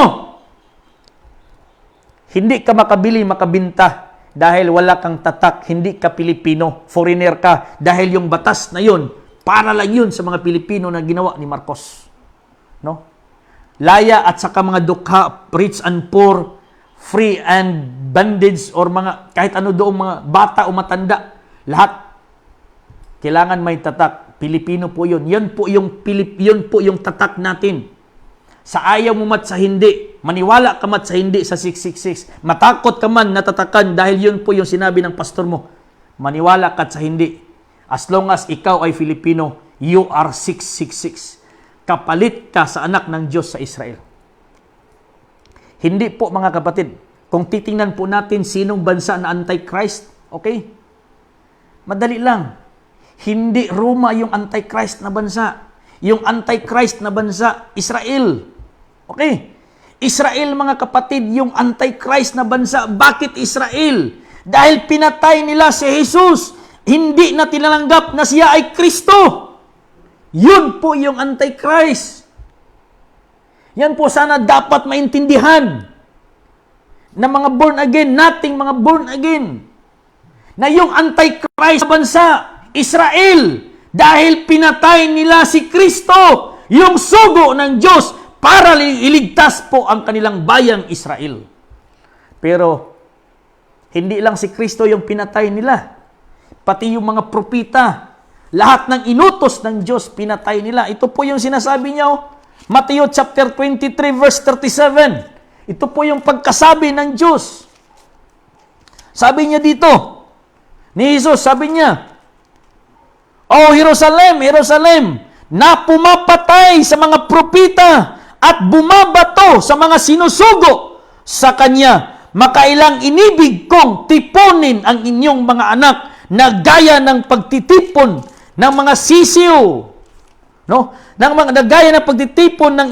Speaker 1: Hindi ka makabili, makabinta dahil wala kang tatak, hindi ka Pilipino, foreigner ka. Dahil yung batas na yun, para lang yun sa mga Pilipino na ginawa ni Marcos. No? Laya at saka mga dukha, rich and poor, free and bondage, or mga kahit ano doong mga bata o matanda, lahat kailangan may tatak. Pilipino po yun. Yun po yung tatak natin. Sa ayaw mo mat sa hindi, maniwala ka mat sa hindi sa 666, matakot ka man natatakan dahil yun po yung sinabi ng pastor mo, maniwala ka sa hindi. As long as ikaw ay Filipino, you are 666. Kapalit ka sa anak ng Diyos sa Israel. Hindi po, mga kapatid, kung titingnan po natin sinong bansa na Antichrist, okay? Madali lang. Hindi Roma yung Antichrist na bansa. Yung Antichrist na bansa, Israel. Okay? Israel, mga kapatid, yung Antichrist na bansa. Bakit Israel? Dahil pinatay nila si Jesus. Hindi na tinalanggap na siya ay Kristo. Yun po yung Antichrist. Yan po sana dapat maintindihan ng mga born again, nating mga born again, na yung Antichrist sa bansa, Israel, dahil pinatay nila si Kristo, yung sugo ng Diyos, para iligtas po ang kanilang bayang Israel. Pero, hindi lang si Kristo yung pinatay nila. Pati yung mga propita, lahat ng inutos ng Diyos, pinatay nila. Ito po yung sinasabi niya, Matthew chapter 23, verse 37. Ito po yung pagkasabi ng Diyos. Sabi niya dito, ni Jesus, sabi niya, "O Jerusalem, Jerusalem, na pumapatay sa mga propita at bumabato sa mga sinusugo sa kanya, makailang inibig kong tipunin ang inyong mga anak na gaya ng pagtitipon ng mga sisiw." No? Gaya ng pagtitipon ng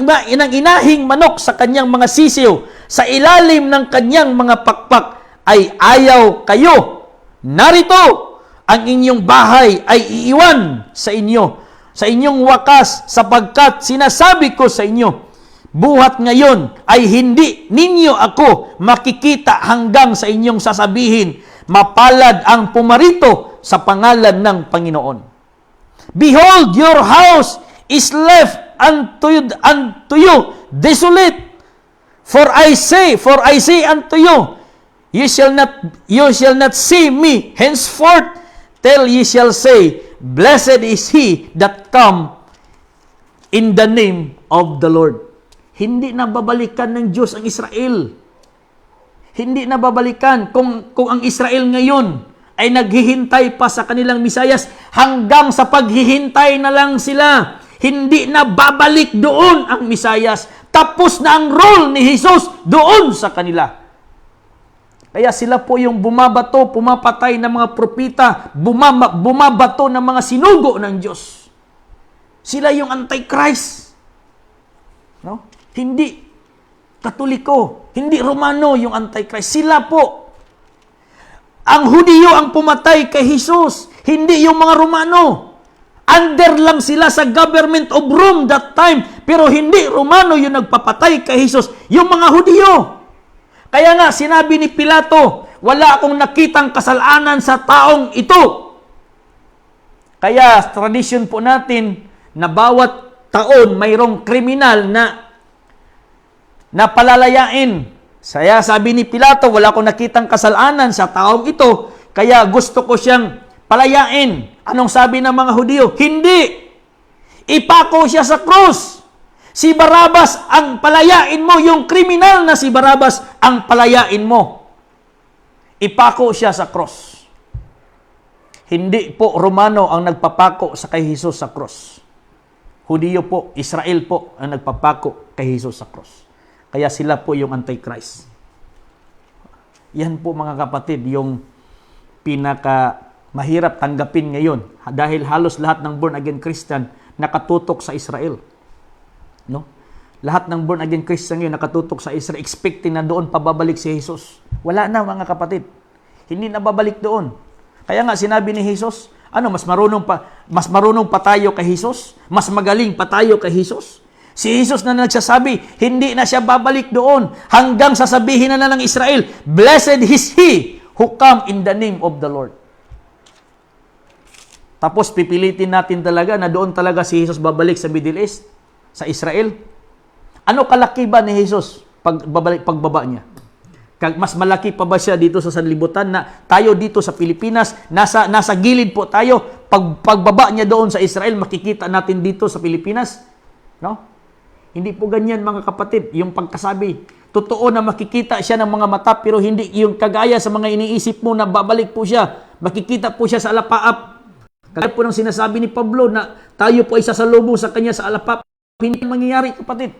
Speaker 1: inahing manok sa kanyang mga sisiw, sa ilalim ng kanyang mga pakpak ay ayaw kayo. Narito, ang inyong bahay ay iiwan sa inyo, sa inyong wakas, sapagkat sinasabi ko sa inyo, buhat ngayon ay hindi ninyo ako makikita hanggang sa inyong sasabihin, mapalad ang pumarito sa pangalan ng Panginoon. Behold, your house is left unto you desolate. For I say unto you, you shall not see me henceforth, till ye shall say, blessed is he that come in the name of the Lord. Hindi na babalikan ng Diyos ang Israel. Hindi na babalikan. Kung ang Israel ngayon ay naghihintay pa sa kanilang Misayas, hanggang sa paghihintay na lang sila. Hindi na babalik doon ang Misayas. Tapos na ang role ni Jesus doon sa kanila. Kaya sila po yung bumabato, pumapatay ng mga propita, bumabato ng mga sinugo ng Diyos. Sila yung Antichrist. No? Hindi Katoliko, hindi Romano yung Antichrist. Sila po. Ang Hudiyo ang pumatay kay Jesus, hindi yung mga Romano. Under lang sila sa government of Rome that time, pero hindi Romano yung nagpapatay kay Jesus, yung mga Hudiyo. Kaya nga, sinabi ni Pilato, wala akong nakitang kasalanan sa taong ito. Kaya, tradisyon po natin na bawat taon mayroong kriminal na palalayain. Kaya sabi ni Pilato, wala akong nakitang kasalanan sa taong ito, kaya gusto ko siyang palayain. Anong sabi ng mga Hudiyo? Hindi! Ipako siya sa krus. Si Barabas ang palayain mo, yung kriminal na si Barabas ang palayain mo. ipako siya sa cross. Hindi po Romano ang nagpapako sa kay Jesus sa cross. Hudiyo po, Israel po ang nagpapako kay Jesus sa cross. Kaya sila po yung Antichrist. Yan po mga kapatid, yung pinaka mahirap tanggapin ngayon dahil halos lahat ng born again Christian nakatutok sa Israel. No? Lahat ng born again Christian ngayon nakatutok sa Israel, expecting na doon pababalik si Jesus. Wala na mga kapatid. Hindi na babalik doon. Kaya nga sinabi ni Jesus, mas marunong pa tayo kay Jesus? Mas magaling pa tayo kay Jesus? Si Jesus na nagsasabi, hindi na siya babalik doon hanggang sasabihin na ng Israel, "Blessed is he who come in the name of the Lord." Tapos pipilitin natin talaga na doon talaga si Jesus babalik sa Middle East, sa Israel. Ano kalaki ba ni Jesus pagbaba niya? Mas malaki pa ba siya dito sa sanlibutan na tayo dito sa Pilipinas, nasa gilid po tayo, pagbaba niya doon sa Israel, makikita natin dito sa Pilipinas? No? Hindi po ganyan mga kapatid, yung pagkasabi. Totoo na makikita siya ng mga mata, pero hindi yung kagaya sa mga iniisip mo na babalik po siya. Makikita po siya sa alapaap. Kaya po nang sinasabi ni Pablo na tayo po ay sasalubong sa kanya sa alapaap. Hindi mangyayari kapatid.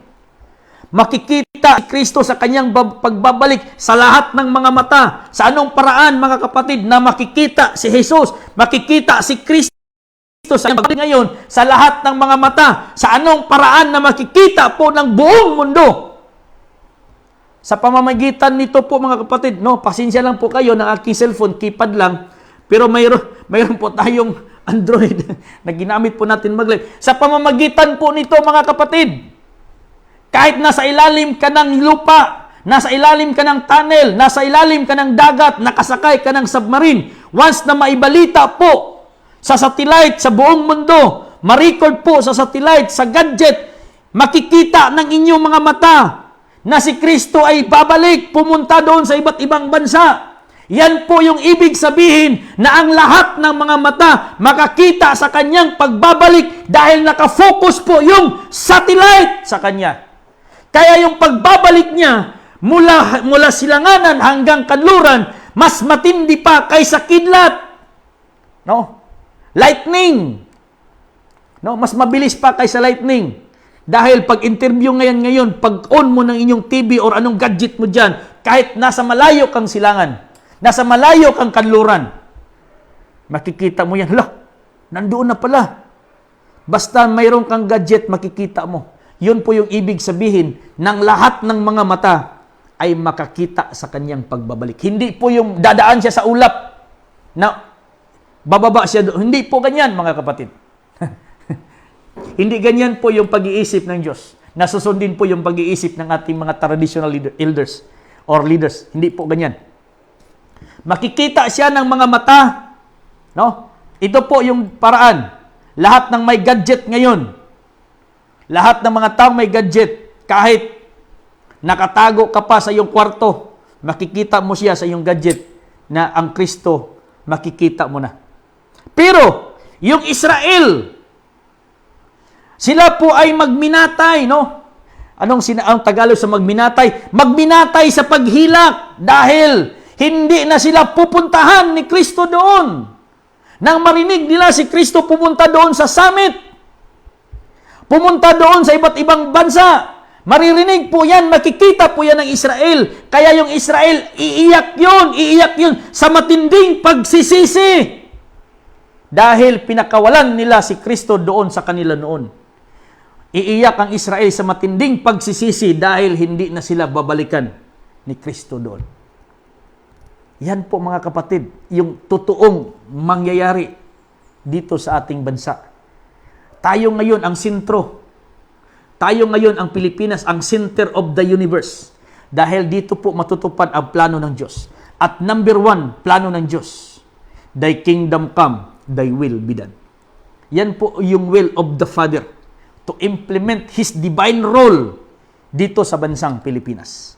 Speaker 1: Makikita si Kristo sa kanyang pagbabalik sa lahat ng mga mata. Sa anong paraan mga kapatid na makikita si Jesus, makikita si Kristo sa kanyang ngayon sa lahat ng mga mata? Sa anong paraan na makikita po ng buong mundo? Sa pamamagitan nito po mga kapatid, pasensya lang po kayo ng aking cellphone, keypad lang, pero mayroon po tayong Android na ginamit po natin mag-live. Sa pamamagitan po nito mga kapatid, kahit nasa ilalim ka ng lupa, nasa ilalim ka ng tunnel, nasa ilalim ka ng dagat, nakasakay ka ng submarine, once na maibalita po sa satellite sa buong mundo, ma-record po sa satellite, sa gadget, makikita ng inyong mga mata na si Kristo ay babalik, pumunta doon sa iba't ibang bansa. Yan po yung ibig sabihin na ang lahat ng mga mata makakita sa kanyang pagbabalik dahil nakafocus po yung satellite sa kanya. Kaya yung pagbabalik niya mula silanganan hanggang kanluran, mas matindi pa kaysa kidlat. No? Lightning. No, mas mabilis pa kaysa lightning. Dahil pag interview ngayon, pag on mo ng inyong TV or anong gadget mo diyan, kahit nasa malayo kang silangan, nasa malayo kang kanluran, makikita mo yan. Nandoon na pala. Basta mayroon kang gadget, makikita mo. Yun po yung ibig sabihin ng lahat ng mga mata ay makakita sa kanyang pagbabalik. Hindi po yung dadaan siya sa ulap na bababa siya doon. Hindi po ganyan mga kapatid. Hindi ganyan po yung pag-iisip ng Diyos. Nasusundin po yung pag-iisip ng ating mga traditional elders or leaders. Hindi po ganyan. Makikita siya ng mga mata. No? Ito po yung paraan. Lahat ng may gadget ngayon, lahat ng mga taong may gadget, kahit nakatago ka pa sa iyong kwarto, makikita mo siya sa iyong gadget na ang Kristo, makikita mo na. Pero, yung Israel, sila po ay magminatay, no? Ang Tagalog sa magminatay? Magminatay sa paghilak dahil hindi na sila pupuntahan ni Kristo doon. Nang marinig nila si Kristo pupunta doon sa summit, pumunta doon sa iba't ibang bansa, maririnig po yan, makikita po yan ng Israel. Kaya yung Israel, iiyak yun sa matinding pagsisisi. Dahil pinakawalan nila si Kristo doon sa kanila noon. Iiyak ang Israel sa matinding pagsisisi dahil hindi na sila babalikan ni Kristo doon. Yan po mga kapatid, yung totoong mangyayari dito sa ating bansa. Tayo ngayon ang sentro. Tayo ngayon ang Pilipinas, ang center of the universe. Dahil dito po matutupad ang plano ng Diyos. At number 1, plano ng Diyos. Thy kingdom come, thy will be done. Yan po yung will of the Father to implement His divine role dito sa bansang Pilipinas.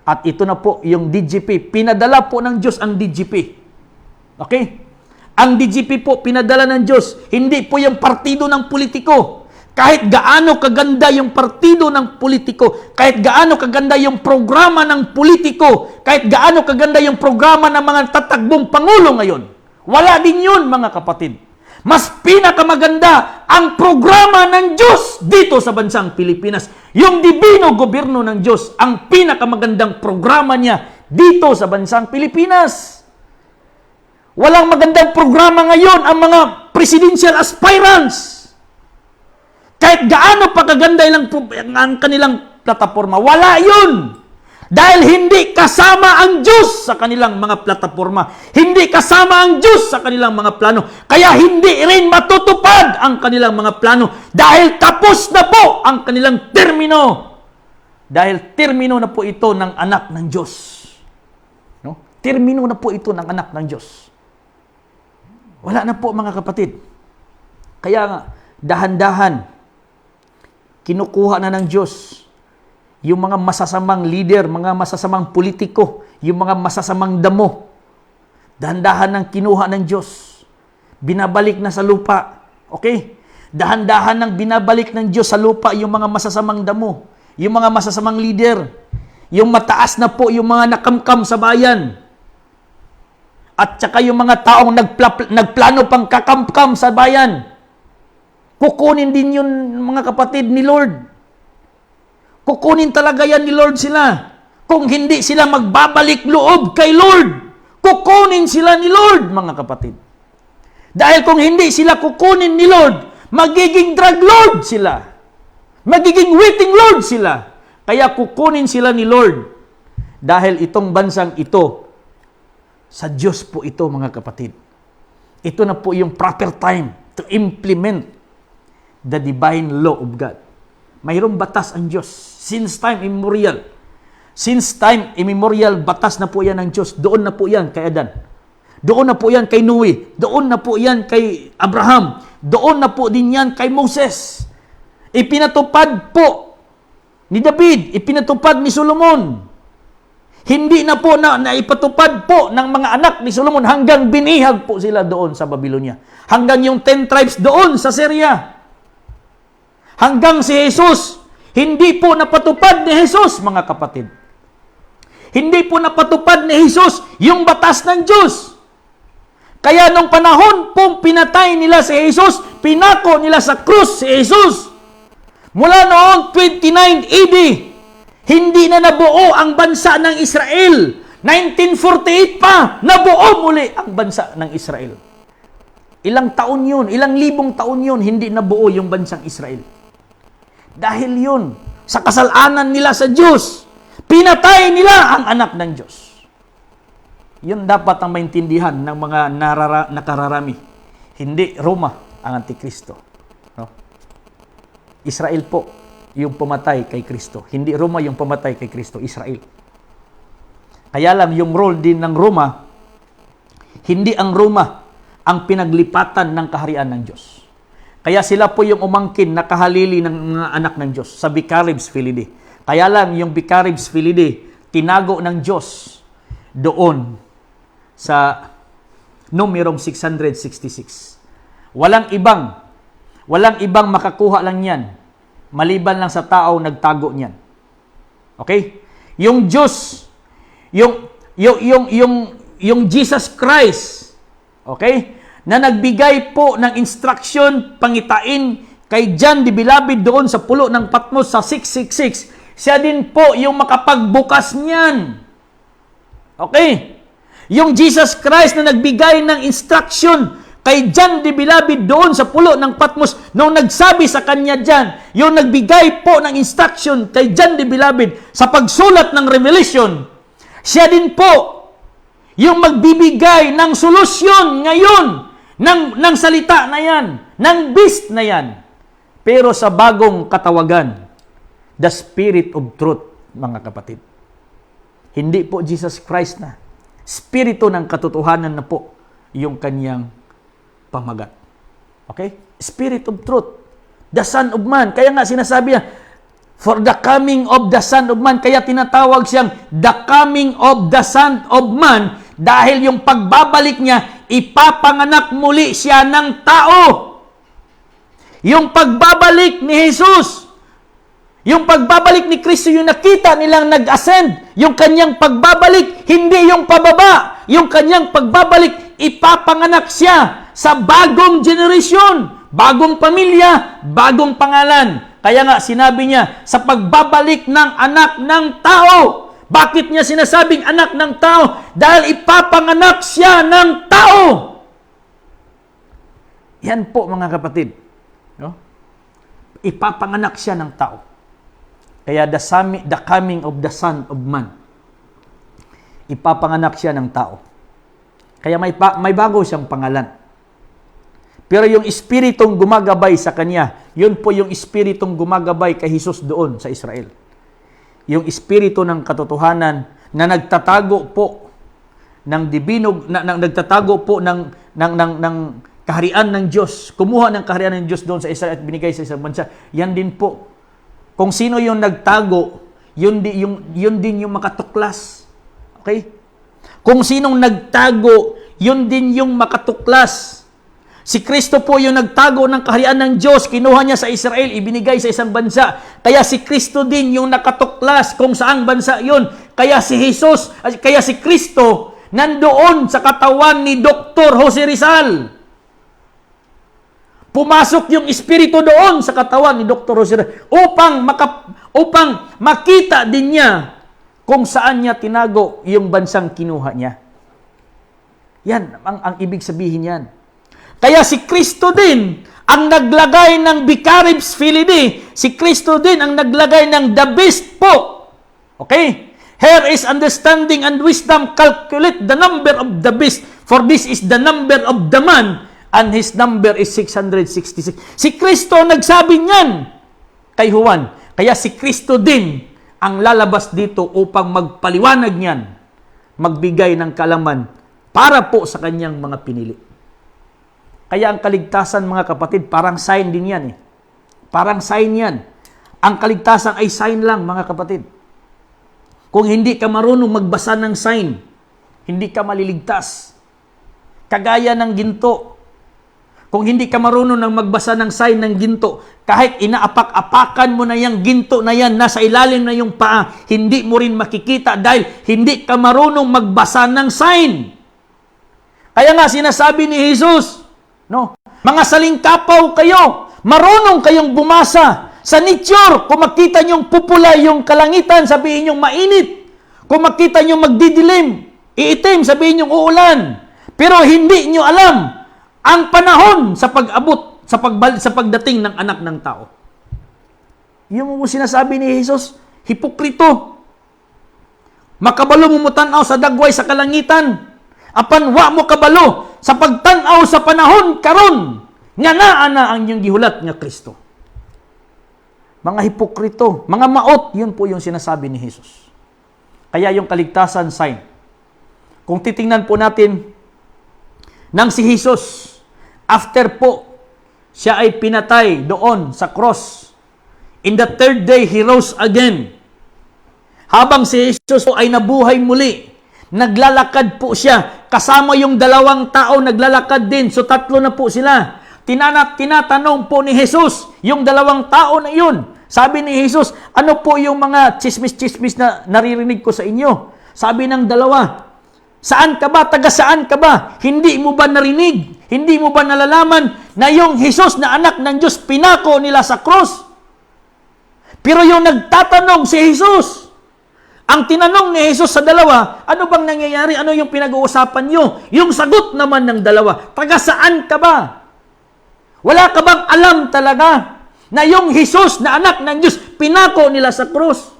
Speaker 1: At ito na po yung DGP. Pinadala po ng Diyos ang DGP. Okay? Ang DGP po, pinadala ng Diyos. Hindi po yung partido ng politiko. Kahit gaano kaganda yung partido ng politiko, kahit gaano kaganda yung programa ng politiko, kahit gaano kaganda yung programa ng mga tatakbong pangulo ngayon, wala din yun, mga kapatid. Mas pinakamaganda ang programa ng Diyos dito sa bansang Pilipinas. Yung dibino gobyerno ng Diyos, ang pinakamagandang programa niya dito sa bansang Pilipinas. Walang magandang programa ngayon ang mga presidential aspirants. Kahit gaano pa kaganda ang kanilang plataforma, wala yun. Dahil hindi kasama ang Diyos sa kanilang mga plataforma. Hindi kasama ang Diyos sa kanilang mga plano. Kaya hindi rin matutupad ang kanilang mga plano. Dahil tapos na po ang kanilang termino. Dahil termino na po ito ng anak ng Diyos. No? Termino na po ito ng anak ng Diyos. Wala na po, mga kapatid. Kaya nga, dahan-dahan, kinukuha na ng Diyos yung mga masasamang leader, mga masasamang politiko, yung mga masasamang damo. Dahan-dahan ng kinuha ng Diyos. Binabalik na sa lupa. Okay? Dahan-dahan ng binabalik ng Diyos sa lupa yung mga masasamang damo, yung mga masasamang leader, yung mataas na po yung mga nakamkam sa bayan. At saka yung mga taong nagplano pang kakamkam sa bayan. Kukunin din yun, mga kapatid, ni Lord. Kukunin talaga yan ni Lord sila. Kung hindi sila magbabalik loob kay Lord, kukunin sila ni Lord, mga kapatid. Dahil kung hindi sila kukunin ni Lord, magiging drug lord sila. Magiging waiting lord sila. Kaya kukunin sila ni Lord. Dahil itong bansang ito, sa Diyos po ito, mga kapatid. Ito na po yung proper time to implement the divine law of God. Mayroong batas ang Diyos. Since time immemorial. Since time immemorial, batas na po yan ng Diyos. Doon na po yan kay Adan. Doon na po yan kay Noe. Doon na po yan kay Abraham. Doon na po din yan kay Moses. Ipinatupad po ni David. Ipinatupad ni Solomon. Hindi na po na ipatupad po ng mga anak ni Solomon hanggang binihag po sila doon sa Babylonia. Hanggang yung 10 tribes doon sa Syria. Hanggang si Jesus, hindi po napatupad ni Jesus, mga kapatid. Hindi po napatupad ni Jesus yung batas ng Diyos. Kaya nung panahon pong pinatay nila si Jesus, pinako nila sa krus si Jesus. Mula noong 29 AD, hindi na nabuo ang bansa ng Israel. 1948 pa, nabuo muli ang bansa ng Israel. Ilang taon yun, ilang libong taon yun, hindi nabuo yung bansang Israel. Dahil yun, sa kasalanan nila sa Diyos, pinatay nila ang anak ng Diyos. Yun dapat ang maintindihan ng mga nakararami. Hindi Roma ang Antikristo. No? Israel po yung pumatay kay Kristo. Hindi Roma yung pumatay kay Kristo, Israel. Kaya lang yung role din ng Roma, hindi ang Roma ang pinaglipatan ng kaharian ng Diyos. Kaya sila po yung umangkin na kahalili ng mga anak ng Diyos sa Vicaribs Filidae. Kaya lang yung Vicaribs Filidae, tinago ng Diyos doon sa numerong 666. Walang ibang makakuha lang yan, maliban lang sa tao nagtago niyan. Okay? Yung Diyos, yung Jesus Christ, okay? Na nagbigay po ng instruction pangitain kay John the Beloved doon sa pulo ng Patmos sa 666. Siya din po yung makapagbukas niyan. Okay? Yung Jesus Christ na nagbigay ng instruction kay John the Beloved doon sa pulo ng Patmos, nung nagsabi sa kanya dyan, yung nagbigay po ng instruction kay John the Beloved sa pagsulat ng Revelation, siya din po yung magbibigay ng solusyon ngayon ng salita na yan, ng beast na yan. Pero sa bagong katawagan, the Spirit of Truth, mga kapatid. Hindi po Jesus Christ na. Spirito ng katotohanan na po yung kanyang pamagat. Okay? Spirit of Truth. The Son of Man. Kaya nga sinasabi niya, for the coming of the Son of Man. Kaya tinatawag siyang the coming of the Son of Man. Dahil yung pagbabalik niya, ipapanganak muli siya ng tao. Yung pagbabalik ni Jesus, yung pagbabalik ni Kristo, yung nakita nilang nag-ascend, yung kanyang pagbabalik, hindi yung pababa. Yung kanyang pagbabalik, ipapanganak siya sa bagong generation, bagong pamilya, bagong pangalan. Kaya nga sinabi niya, sa pagbabalik ng anak ng tao. Bakit niya sinasabing anak ng tao? Dahil ipapanganak siya ng tao. Yan po mga kapatid. No? Ipapanganak siya ng tao. Kaya the coming of the Son of Man. Ipapanganak siya ng tao. Kaya may bago siyang pangalan. Pero yung espiritong gumagabay sa kanya, yun po yung espiritong gumagabay kay Jesus doon sa Israel. Yung espiritu ng katotohanan na nagtatago po ng dibinog, nagtatago po ng kaharian ng Diyos. Kumuha ng kaharian ng Diyos doon sa Israel at binigay sa isang bansa. Yan din po. Kung sino yung nagtago, yun din yung makatuklas. Okay? Kung sinong nagtago, yun din yung makatuklas. Si Kristo po yung nagtago ng kaharian ng Diyos, kinuha niya sa Israel, ibinigay sa isang bansa. Kaya si Kristo din yung nakatuklas kung saang bansa yun. Kaya si Kristo, nandoon sa katawan ni Dr. Jose Rizal. Pumasok yung espiritu doon sa katawan ni Dr. Jose Rizal upang makita din niya kung saan niya tinago yung bansang kinuha niya. Yan, ang ibig sabihin yan. Kaya si Kristo din ang naglagay ng Vicaribus Filii. Si Kristo din ang naglagay ng the best po. Okay? Here is understanding and wisdom. Calculate the number of the beast, for this is the number of the man, and his number is 666. Si Kristo nagsabi niyan kay Juan. Kaya si Kristo din ang lalabas dito upang magpaliwanag niyan, magbigay ng kaalaman para po sa kanyang mga pinili. Kaya ang kaligtasan, mga kapatid, parang sign din yan eh. Parang sign yan. Ang kaligtasan ay sign lang, mga kapatid. Kung hindi ka marunong magbasa ng sign, hindi ka maliligtas. Kagaya ng ginto. Kung hindi ka marunong ng magbasa ng sign ng ginto, kahit inaapak-apakan mo na yung ginto na yan, nasa ilalim na yung paa, hindi mo rin makikita dahil hindi ka marunong magbasa ng sign. Kaya nga sinasabi ni Jesus, no, mga salingkapaw kayo, marunong kayong bumasa sa nature. Kung makita nyong pupula yung kalangitan, sabihin nyong mainit. Kung makita nyong magdidilim, iitim, sabihin nyong uulan. Pero hindi nyo alam ang panahon sa pag-abot, sa pagdating ng anak ng tao. Yung sinasabi ni Jesus, hipokrito. Makabalo mo tanaw sa dagway sa kalangitan. Apan wa mo kabalo sa pagtanaw sa panahon karon nga naa na ang iyong gihulat nga Kristo. Mga hipokrito, mga maot, yun po yung sinasabi ni Jesus. Kaya yung kaligtasan sign. Kung titingnan po natin nang si Jesus, after po siya ay pinatay doon sa cross, in the third day he rose again. Habang si Jesus po ay nabuhay muli, naglalakad po siya. Kasama yung dalawang tao, naglalakad din. So, tatlo na po sila. Tinatanong po ni Jesus, yung dalawang tao na yun. Sabi ni Jesus, ano po yung mga chismis-chismis na naririnig ko sa inyo? Sabi ng dalawa, saan ka ba? Taga saan ka ba? Hindi mo ba narinig? Hindi mo ba nalalaman na yung Jesus na anak ng Diyos, pinako nila sa cross? Pero yung nagtatanong si Jesus, ang tinanong ni Jesus sa dalawa, ano bang nangyayari? Ano yung pinag-uusapan nyo? Yung sagot naman ng dalawa, taga saan ka ba? Wala ka bang alam talaga na yung Jesus na anak ng Diyos, pinako nila sa krus?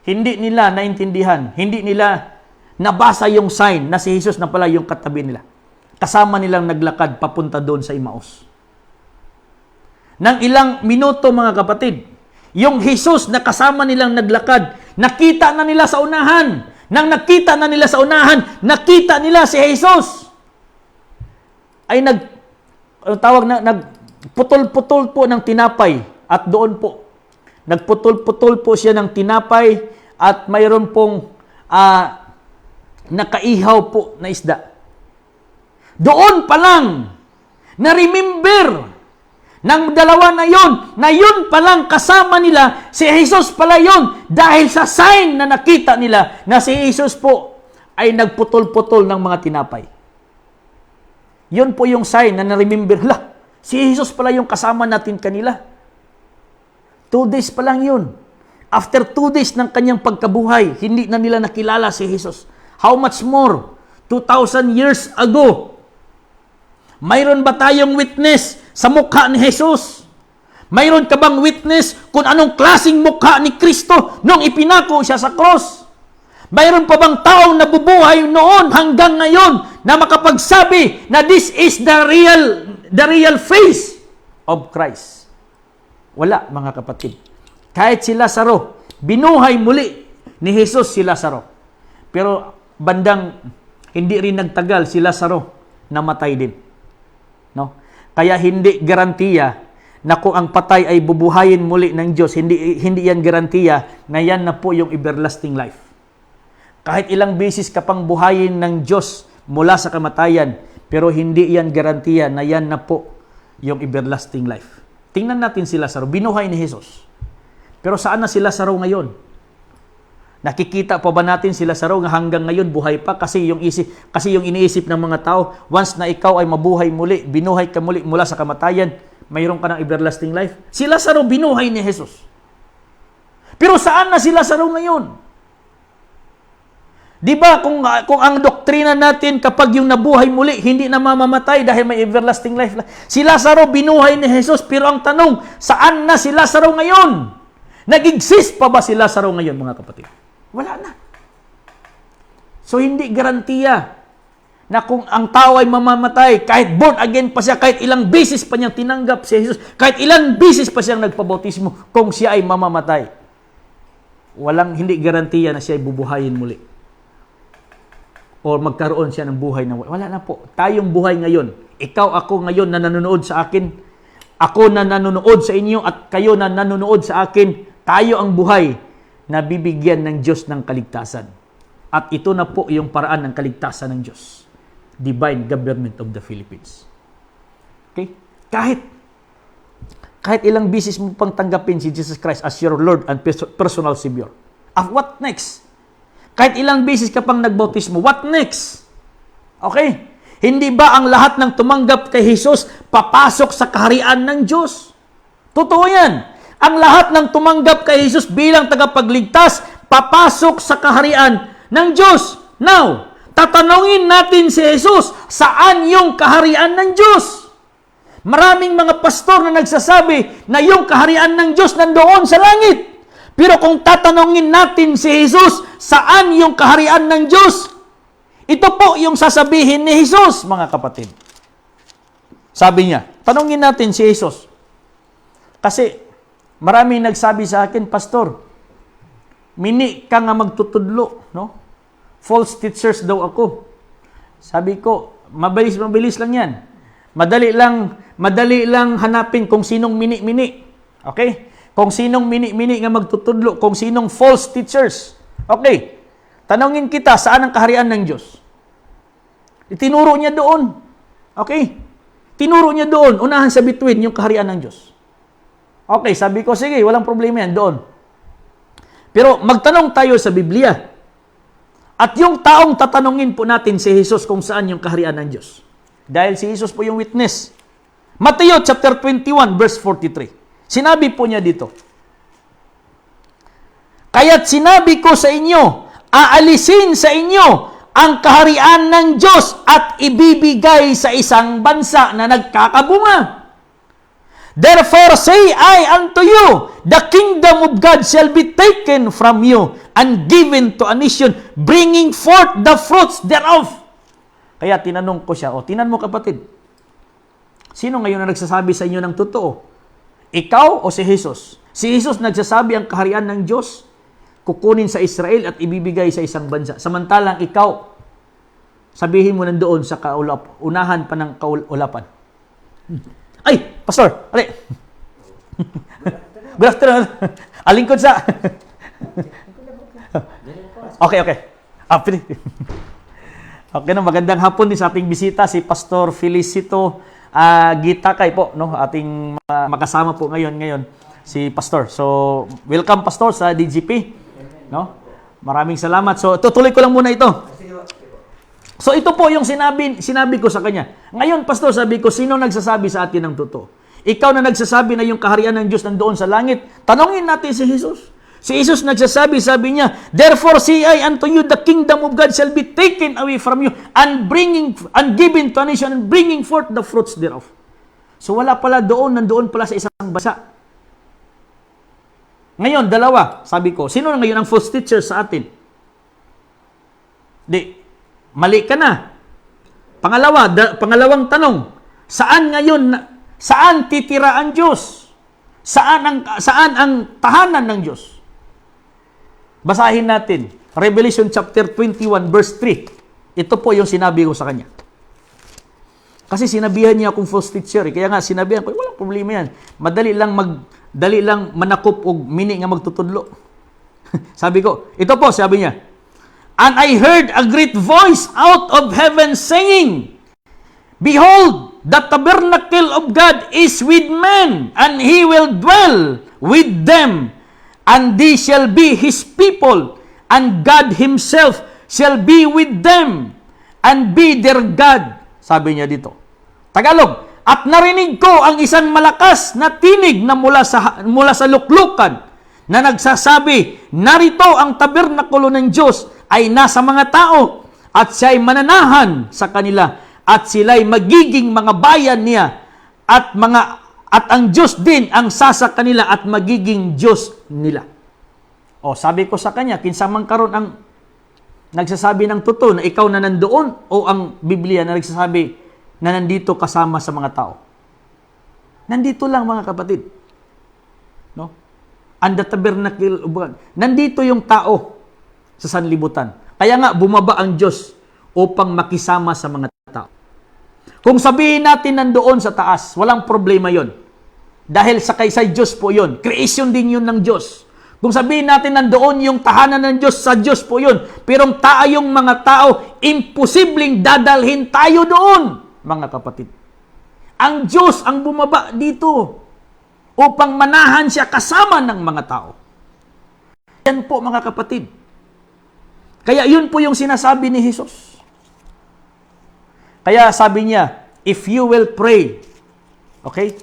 Speaker 1: Hindi nila naintindihan. Hindi nila nabasa yung sign na si Jesus na pala yung katabi nila. Kasama nilang naglakad papunta doon sa Emmaus. Nang ilang minuto, mga kapatid, yung Jesus na kasama nilang naglakad, nakita na nila sa unahan. Nang nakita na nila sa unahan, nakita nila si Jesus. Ay nagputol-putol po ng tinapay. At doon po, nagputol-putol po siya ng tinapay at mayroon pong nakaihaw po na isda. Doon pa lang, na-remember ng dalawa na yun palang kasama nila, si Jesus pala yun, dahil sa sign na nakita nila na si Jesus po ay nagputol-putol ng mga tinapay. Yun po yung sign na na-remember, si Jesus pala yung kasama natin kanila. 2 days pa lang yun. After 2 days ng kanyang pagkabuhay, hindi na nila nakilala si Jesus. How much more? 2,000 years ago. Mayroon ba tayong witness sa mukha ni Jesus? Mayroon ka bang witness kung anong klaseng mukha ni Kristo nung ipinako siya sa cross? Mayroon pa bang taong nabubuhay noon hanggang ngayon na makapagsabi na this is the real face of Christ? Wala, mga kapatid. Kahit si Lazaro, binuhay muli ni Jesus si Lazaro. Pero bandang hindi rin nagtagal si Lazaro, namatay din. No? Kaya hindi garantiya na kung ang patay ay bubuhayin muli ng Diyos, hindi yan garantiya na yan na po yung everlasting life. Kahit ilang beses ka pang buhayin ng Diyos mula sa kamatayan, pero hindi yan garantiya na yan na po yung everlasting life. Tingnan natin si Lazaro, binuhay ni Jesus. Pero saan na si Lazaro ngayon? Nakikita pa ba natin si Lazaro nga hanggang ngayon buhay pa? Kasi yung iniisip ng mga tao, once na ikaw ay mabuhay muli, binuhay ka muli mula sa kamatayan, mayroon ka ng everlasting life. Si Lazaro binuhay ni Jesus. Pero saan na si Lazaro ngayon? Di ba kung ang doktrina natin kapag yung nabuhay muli, hindi na mamamatay dahil may everlasting life. Si Lazaro binuhay ni Jesus, pero ang tanong, saan na si Lazaro ngayon? Nag-exist pa ba si Lazaro ngayon, mga kapatid? Wala na. So hindi garantiya na kung ang tao ay mamamatay, kahit born again pa siya, kahit ilang beses pa niyang tinanggap si Jesus, kahit ilang beses pa siyang nagpabautismo, kung siya ay mamamatay, hindi garantiya na siya ay bubuhayin muli. O magkaroon siya ng buhay na wala na po. Tayong buhay ngayon. Ikaw, ako ngayon na nanonood sa akin. Ako na nanonood sa inyo at kayo na nanonood sa akin. Tayo ang buhay na bibigyan ng Diyos ng kaligtasan. At ito na po yung paraan ng kaligtasan ng Diyos. Divine Government of the Philippines. Okay? Kahit ilang beses mo pang tanggapin si Jesus Christ as your Lord and personal Savior. What next? Kahit ilang beses ka pang nagbautismo, what next? Okay? Hindi ba ang lahat ng tumanggap kay Jesus papasok sa kaharian ng Diyos? Totoo yan. Ang lahat ng tumanggap kay Jesus bilang tagapagligtas, papasok sa kaharian ng Diyos. Now, tatanungin natin si Jesus, saan yung kaharian ng Diyos? Maraming mga pastor na nagsasabi na yung kaharian ng Diyos nandoon sa langit. Pero kung tatanungin natin si Jesus, saan yung kaharian ng Diyos? Ito po yung sasabihin ni Jesus, mga kapatid. Sabi niya, tanungin natin si Jesus. Kasi maraming nagsabi sa akin, Pastor, mini ka nga magtutudlo, no? False teachers daw ako. Sabi ko, mabilis lang yan. Madali lang hanapin kung sinong mini-mini. Okay? Kung sinong mini-mini nga magtutudlo, kung sinong false teachers. Okay, tanongin kita, saan ang kaharian ng Diyos? Itinuro niya doon. Okay, tinuro niya doon, unahan sa bituin, yung kaharian ng Diyos. Okay, sabi ko, sige, walang problema yan, doon. Pero magtanong tayo sa Biblia. At yung taong tatanungin po natin si Jesus kung saan yung kaharian ng Diyos. Dahil si Jesus po yung witness. Mateo chapter 21, verse 43. Sinabi po niya dito, kaya't sinabi ko sa inyo, aalisin sa inyo ang kaharian ng Diyos at ibibigay sa isang bansa na nagkakabunga. Therefore say I unto you, the kingdom of God shall be taken from you and given to a nation, bringing forth the fruits thereof. Kaya tinanong ko siya, tinan mo kapatid, sino ngayon na nagsasabi sa inyo ng totoo? Ikaw o si Jesus? Si Jesus nagsasabi ang kaharian ng Diyos, kukunin sa Israel at ibibigay sa isang bansa. Samantalang ikaw, sabihin mo nandoon sa unahan pa ng kaulapan. Ay, Pastor, ali. Good afternoon. Alingkod sa. Okay. Okay na, magandang hapon din sa ating bisita, si Pastor Felicito gitakay po, no, ating makasama po ngayon si Pastor. So, welcome Pastor sa DGP, no? Maraming salamat. So, tutuloy ko lang muna ito. So, ito po yung sinabi ko sa kanya. Ngayon, Pastor, sabi ko, sino nagsasabi sa atin ng totoo? Ikaw na nagsasabi na yung kaharian ng Diyos nandoon sa langit. Tanungin natin si Jesus. Si Jesus nagsasabi, sabi niya, "Therefore say I unto you, the kingdom of God shall be taken away from you, and given to a nation, and bringing forth the fruits thereof." So wala pala doon, nandoon pala sa isang bansa. Ngayon, dalawa, sabi ko, sino na ngayon ang false teacher sa atin? Mali ka na. Pangalawang tanong, saan titira ang Diyos? Saan ang tahanan ng Diyos? Basahin natin, Revelation chapter 21 verse 3. Ito po yung sinabi ko sa kanya. Kasi sinabihan niya akong false teacher. Kaya nga sinabihan ko, walang problema yan. Madali lang manakop o mini nga magtutudlo. Sabi ko, ito po, sabi niya, "And I heard a great voice out of heaven saying, Behold, the tabernacle of God is with men, and He will dwell with them, and they shall be His people, and God Himself shall be with them, and be their God." Sabi niya dito. Tagalog, "At narinig ko ang isang malakas na tinig na mula sa luklukan na nagsasabi, Narito ang tabernakulo ng Diyos ay nasa mga tao, at siya'y mananahan sa kanila, at sila'y magiging mga bayan niya, at ang Diyos din ang sasa kanila, at magiging Diyos nila." O, sabi ko sa kanya, kinsamang karon ang nagsasabi ng totoo na ikaw na nandoon, o ang Biblia na nagsasabi na nandito kasama sa mga tao? Nandito lang, mga kapatid. No? And the tabernacle of God. Nandito yung tao sa sanlibutan. Kaya nga, bumaba ang Diyos upang makisama sa mga tao. Kung sabihin natin nandoon sa taas, walang problema yon. Dahil sa Diyos po yon. Creation din yun ng Diyos. Kung sabihin natin nandoon yung tahanan ng Diyos, sa Diyos po yun. Pero tayong mga tao, imposibleng dadalhin tayo doon, mga kapatid. Ang Diyos ang bumaba dito upang manahan siya kasama ng mga tao. Yan po, mga kapatid. Kaya yun po yung sinasabi ni Jesus. Kaya sabi niya, if you will pray, okay?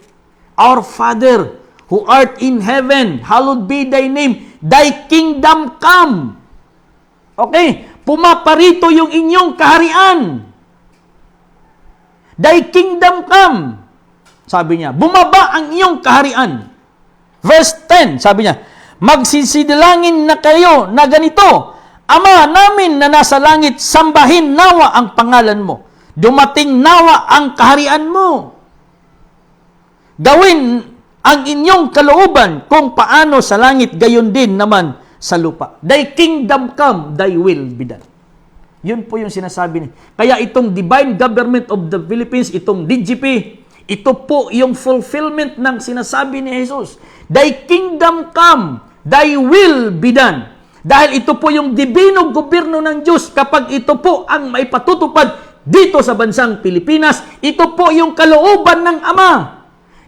Speaker 1: Our Father, who art in heaven, hallowed be thy name, thy kingdom come. Okay? Pumaparito yung inyong kaharian. Thy kingdom come. Sabi niya, bumaba ang iyong kaharian. Verse 10, sabi niya, "Magsisidilangin na kayo na ganito, Ama namin na nasa langit, sambahin nawa ang pangalan mo. Dumating nawa ang kaharian mo. Gawin ang inyong kalooban kung paano sa langit, gayon din naman sa lupa. Thy kingdom come, thy will be done." Yun po yung sinasabi niya. Kaya itong Divine Government of the Philippines, itong DGP, ito po yung fulfillment ng sinasabi ni Jesus. Thy kingdom come, thy will be done. Dahil ito po yung dibinong gobyerno ng Diyos, kapag ito po ang maipatutupad dito sa bansang Pilipinas, ito po yung kalooban ng Ama.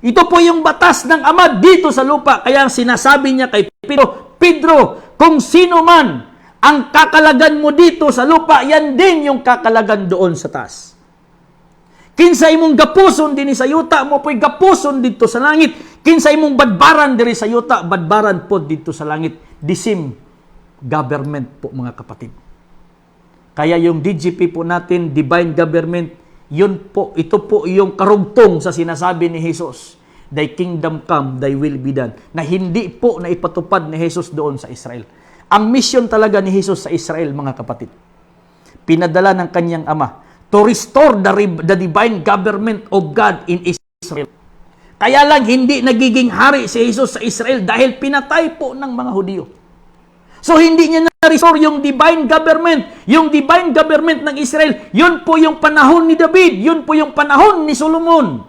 Speaker 1: Ito po yung batas ng Ama dito sa lupa. Kaya sinasabi niya kay Pedro, kung sino man ang kakalagan mo dito sa lupa, yan din yung kakalagan doon sa taas. Kinsay mong gapuson din sa yuta mo, po'y gapuson dito sa langit. Kinsay mong badbaran diri sa yuta, badbaran po dito sa langit. The same government po, mga kapatid. Kaya yung DGP po natin, Divine Government, ito po yung karugtong sa sinasabi ni Jesus. Thy kingdom come, thy will be done. Na hindi po na ipatupad ni Jesus doon sa Israel. Ang mission talaga ni Jesus sa Israel, mga kapatid, pinadala ng kanyang Ama to restore the divine government of God in Israel. Kaya lang hindi nagiging hari si Jesus sa Israel dahil pinatay po ng mga Hudyo. So hindi niya na-restore yung divine government. Yung divine government ng Israel, yun po yung panahon ni David, yun po yung panahon ni Solomon.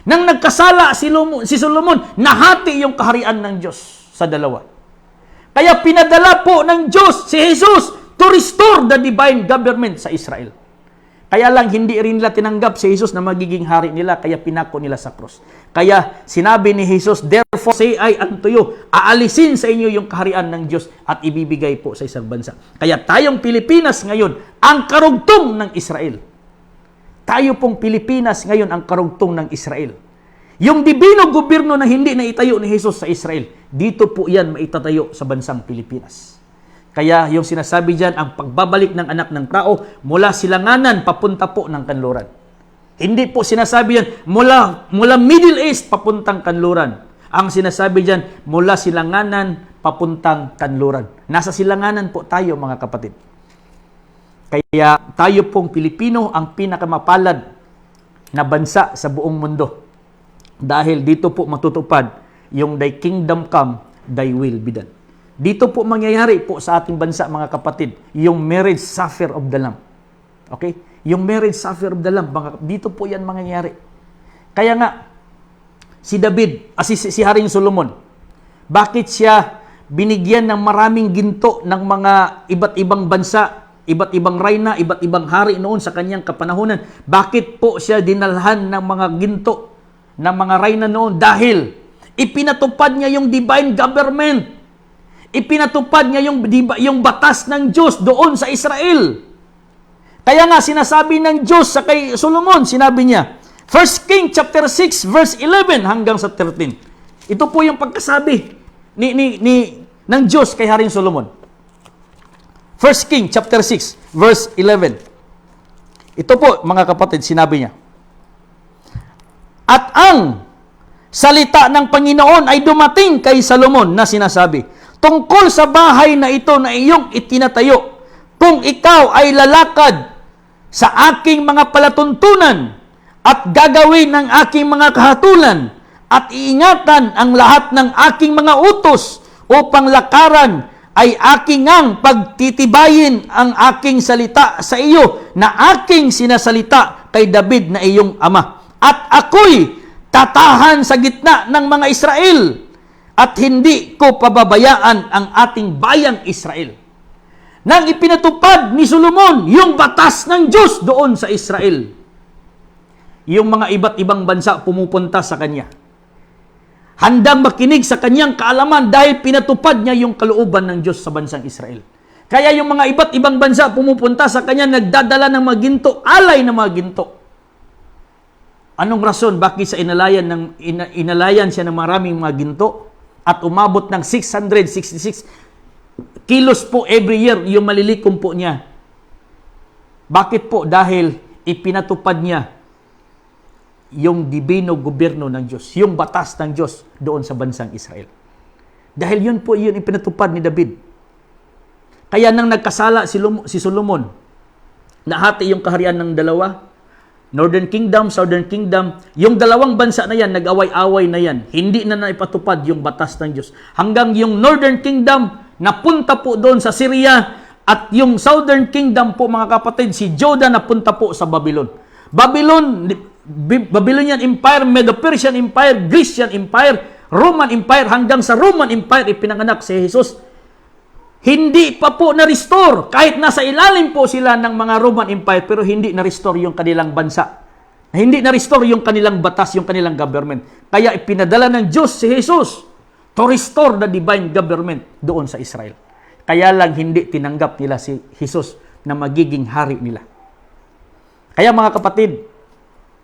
Speaker 1: Nang nagkasala si Solomon, nahati yung kaharian ng Diyos sa dalawa. Kaya pinadala po ng Diyos si Jesus to restore the divine government sa Israel. Kaya lang, hindi rin nila tinanggap si Jesus na magiging hari nila, kaya pinako nila sa cross. Kaya sinabi ni Jesus, therefore say I unto you, aalisin sa inyo yung kaharian ng Diyos at ibibigay po sa isang bansa. Kaya tayong Pilipinas ngayon, ang karugtong ng Israel. Tayo pong Pilipinas ngayon, ang karugtong ng Israel. Yung dibino gobyerno na hindi na itayo ni Jesus sa Israel, dito po yan maitatayo sa bansang Pilipinas. Kaya yung sinasabi dyan, ang pagbabalik ng anak ng tao mula silanganan papunta po ng kanluran. Hindi po sinasabi yan mula Middle East papuntang kanluran. Ang sinasabi dyan, mula silanganan papuntang kanluran. Nasa silanganan po tayo, mga kapatid. Kaya tayo pong Pilipino ang pinakamapalad na bansa sa buong mundo. Dahil dito po matutupad yung thy kingdom come, thy will be done. Dito po mangyayari po sa ating bansa, mga kapatid, yung marriage supper of the Lamb. Okay? Yung marriage supper of the Lamb, dito po yan mangyayari. Kaya nga, si David, si Haring Solomon, bakit siya binigyan ng maraming ginto ng mga iba't ibang bansa, iba't ibang reyna, iba't ibang hari noon sa kanyang kapanahunan? Bakit po siya dinalhan ng mga ginto ng mga reyna noon? Dahil ipinatupad niya yung divine government. Ipinatupad niya yung batas ng Diyos doon sa Israel. Kaya nga sinasabi ng Diyos sa kay Solomon, sinabi niya, 1 King chapter 6 verse 11 hanggang sa 13. Ito po yung pagkasabi ng Diyos kay Haring Solomon. 1 King chapter 6 verse 11. Ito po, mga kapatid, sinabi niya, at ang salita ng Panginoon ay dumating kay Solomon na sinasabi, tungkol sa bahay na ito na iyong itinatayo, kung ikaw ay lalakad sa aking mga palatuntunan at gagawin ng aking mga kahatulan at iingatan ang lahat ng aking mga utos upang lakaran, ay aking ang pagtitibayin ang aking salita sa iyo na aking sinasalita kay David na iyong ama. At ako'y tatahan sa gitna ng mga Israel at hindi ko pababayaan ang ating bayang Israel. Nang ipinatupad ni Solomon yung batas ng Diyos doon sa Israel, yung mga iba't ibang bansa pumupunta sa kanya. Handang makinig sa kanyang kaalaman dahil pinatupad niya yung kalooban ng Diyos sa bansang Israel. Kaya yung mga iba't ibang bansa pumupunta sa kanya, nagdadala ng mga ginto, alay ng mga ginto. Anong rason? Bakit sa inalayan siya ng maraming mga ginto? At umabot ng 666 kilos po every year yung malilikom po niya. Bakit po? Dahil ipinatupad niya yung dibino gobyerno ng Diyos, yung batas ng Diyos doon sa bansang Israel. Dahil yun po yun ipinatupad ni David. Kaya nang nagkasala si Solomon, nahati yung kaharian ng dalawa, Northern Kingdom, Southern Kingdom, yung dalawang bansa na yan, nag-away-away na yan. Hindi na naipatupad yung batas ng Diyos. Hanggang yung Northern Kingdom, napunta po doon sa Syria, at yung Southern Kingdom po, mga kapatid, si Judah napunta po sa Babylon. Babylonian Empire, Medo-Persian Empire, Grecian Empire, Roman Empire, hanggang sa Roman Empire, ipinanganak si Jesus. Hindi pa po na-restore. Kahit nasa ilalim po sila ng mga Roman Empire, pero hindi na-restore yung kanilang bansa. Hindi na-restore yung kanilang batas, yung kanilang government. Kaya ipinadala ng Diyos si Jesus to restore the divine government doon sa Israel. Kaya lang hindi tinanggap nila si Jesus na magiging hari nila. Kaya mga kapatid,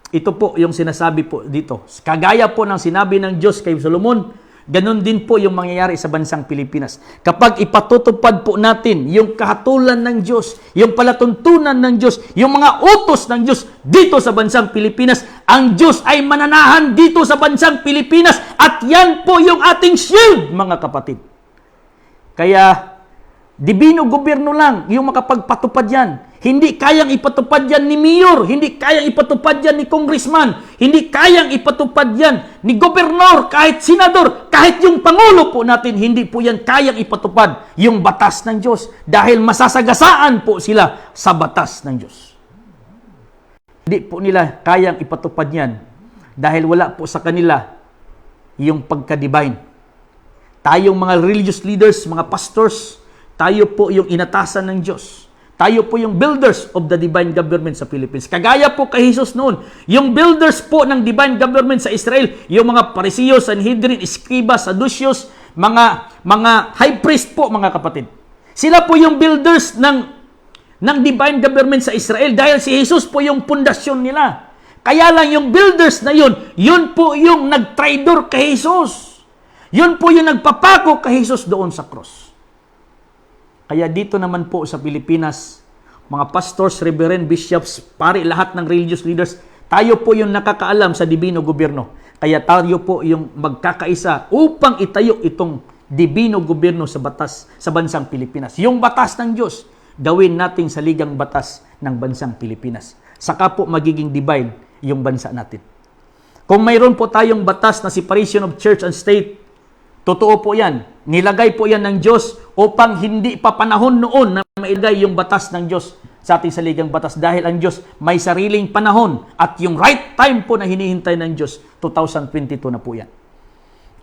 Speaker 1: ito po yung sinasabi po dito. Kagaya po ng sinabi ng Diyos kay Solomon, ganun din po yung mangyayari sa bansang Pilipinas. Kapag ipatutupad po natin yung kahatulan ng Diyos, yung palatuntunan ng Diyos, yung mga utos ng Diyos dito sa bansang Pilipinas, ang Diyos ay mananahan dito sa bansang Pilipinas at yan po yung ating shield, mga kapatid. Kaya, dibino gobyerno lang yung makapagpatupad yan. Hindi kayang ipatupad yan ni mayor, hindi kayang ipatupad yan ni congressman, hindi kayang ipatupad yan ni gobernador, kahit senador, kahit yung pangulo po natin, hindi po yan kayang ipatupad yung batas ng Diyos dahil masasagasaan po sila sa batas ng Diyos. Hindi po nila kayang ipatupad yan dahil wala po sa kanila yung pagka-divine. Tayong mga religious leaders, mga pastors, tayo po yung inatasan ng Diyos. Tayo po yung builders of the divine government sa Philippines. Kagaya po kay Jesus noon. Yung builders po ng divine government sa Israel, yung mga Pariseo, Sanhedrin, Escriba, Saduceos, mga high priest po, mga kapatid. Sila po yung builders ng divine government sa Israel dahil si Jesus po yung pundasyon nila. Kaya lang yung builders na yun po yung nag-traidor kay Jesus. Yun po yung nagpapako kay Jesus doon sa cross. Kaya dito naman po sa Pilipinas, mga pastors, reverend, bishops, pari, lahat ng religious leaders, tayo po yung nakakaalam sa dibino gobyerno. Kaya tayo po yung magkakaisa upang itayo itong dibino gobyerno sa bansang Pilipinas. Yung batas ng Diyos, gawin nating saligang batas ng bansang Pilipinas. Saka po magiging divine yung bansa natin. Kung mayroon po tayong batas na separation of church and state, totoo po yan. Nilagay po yan ng Diyos upang hindi pa panahon noon na mailagay yung batas ng Diyos sa ating saligang batas dahil ang Diyos may sariling panahon at yung right time po na hinihintay ng Diyos, 2022 na po yan.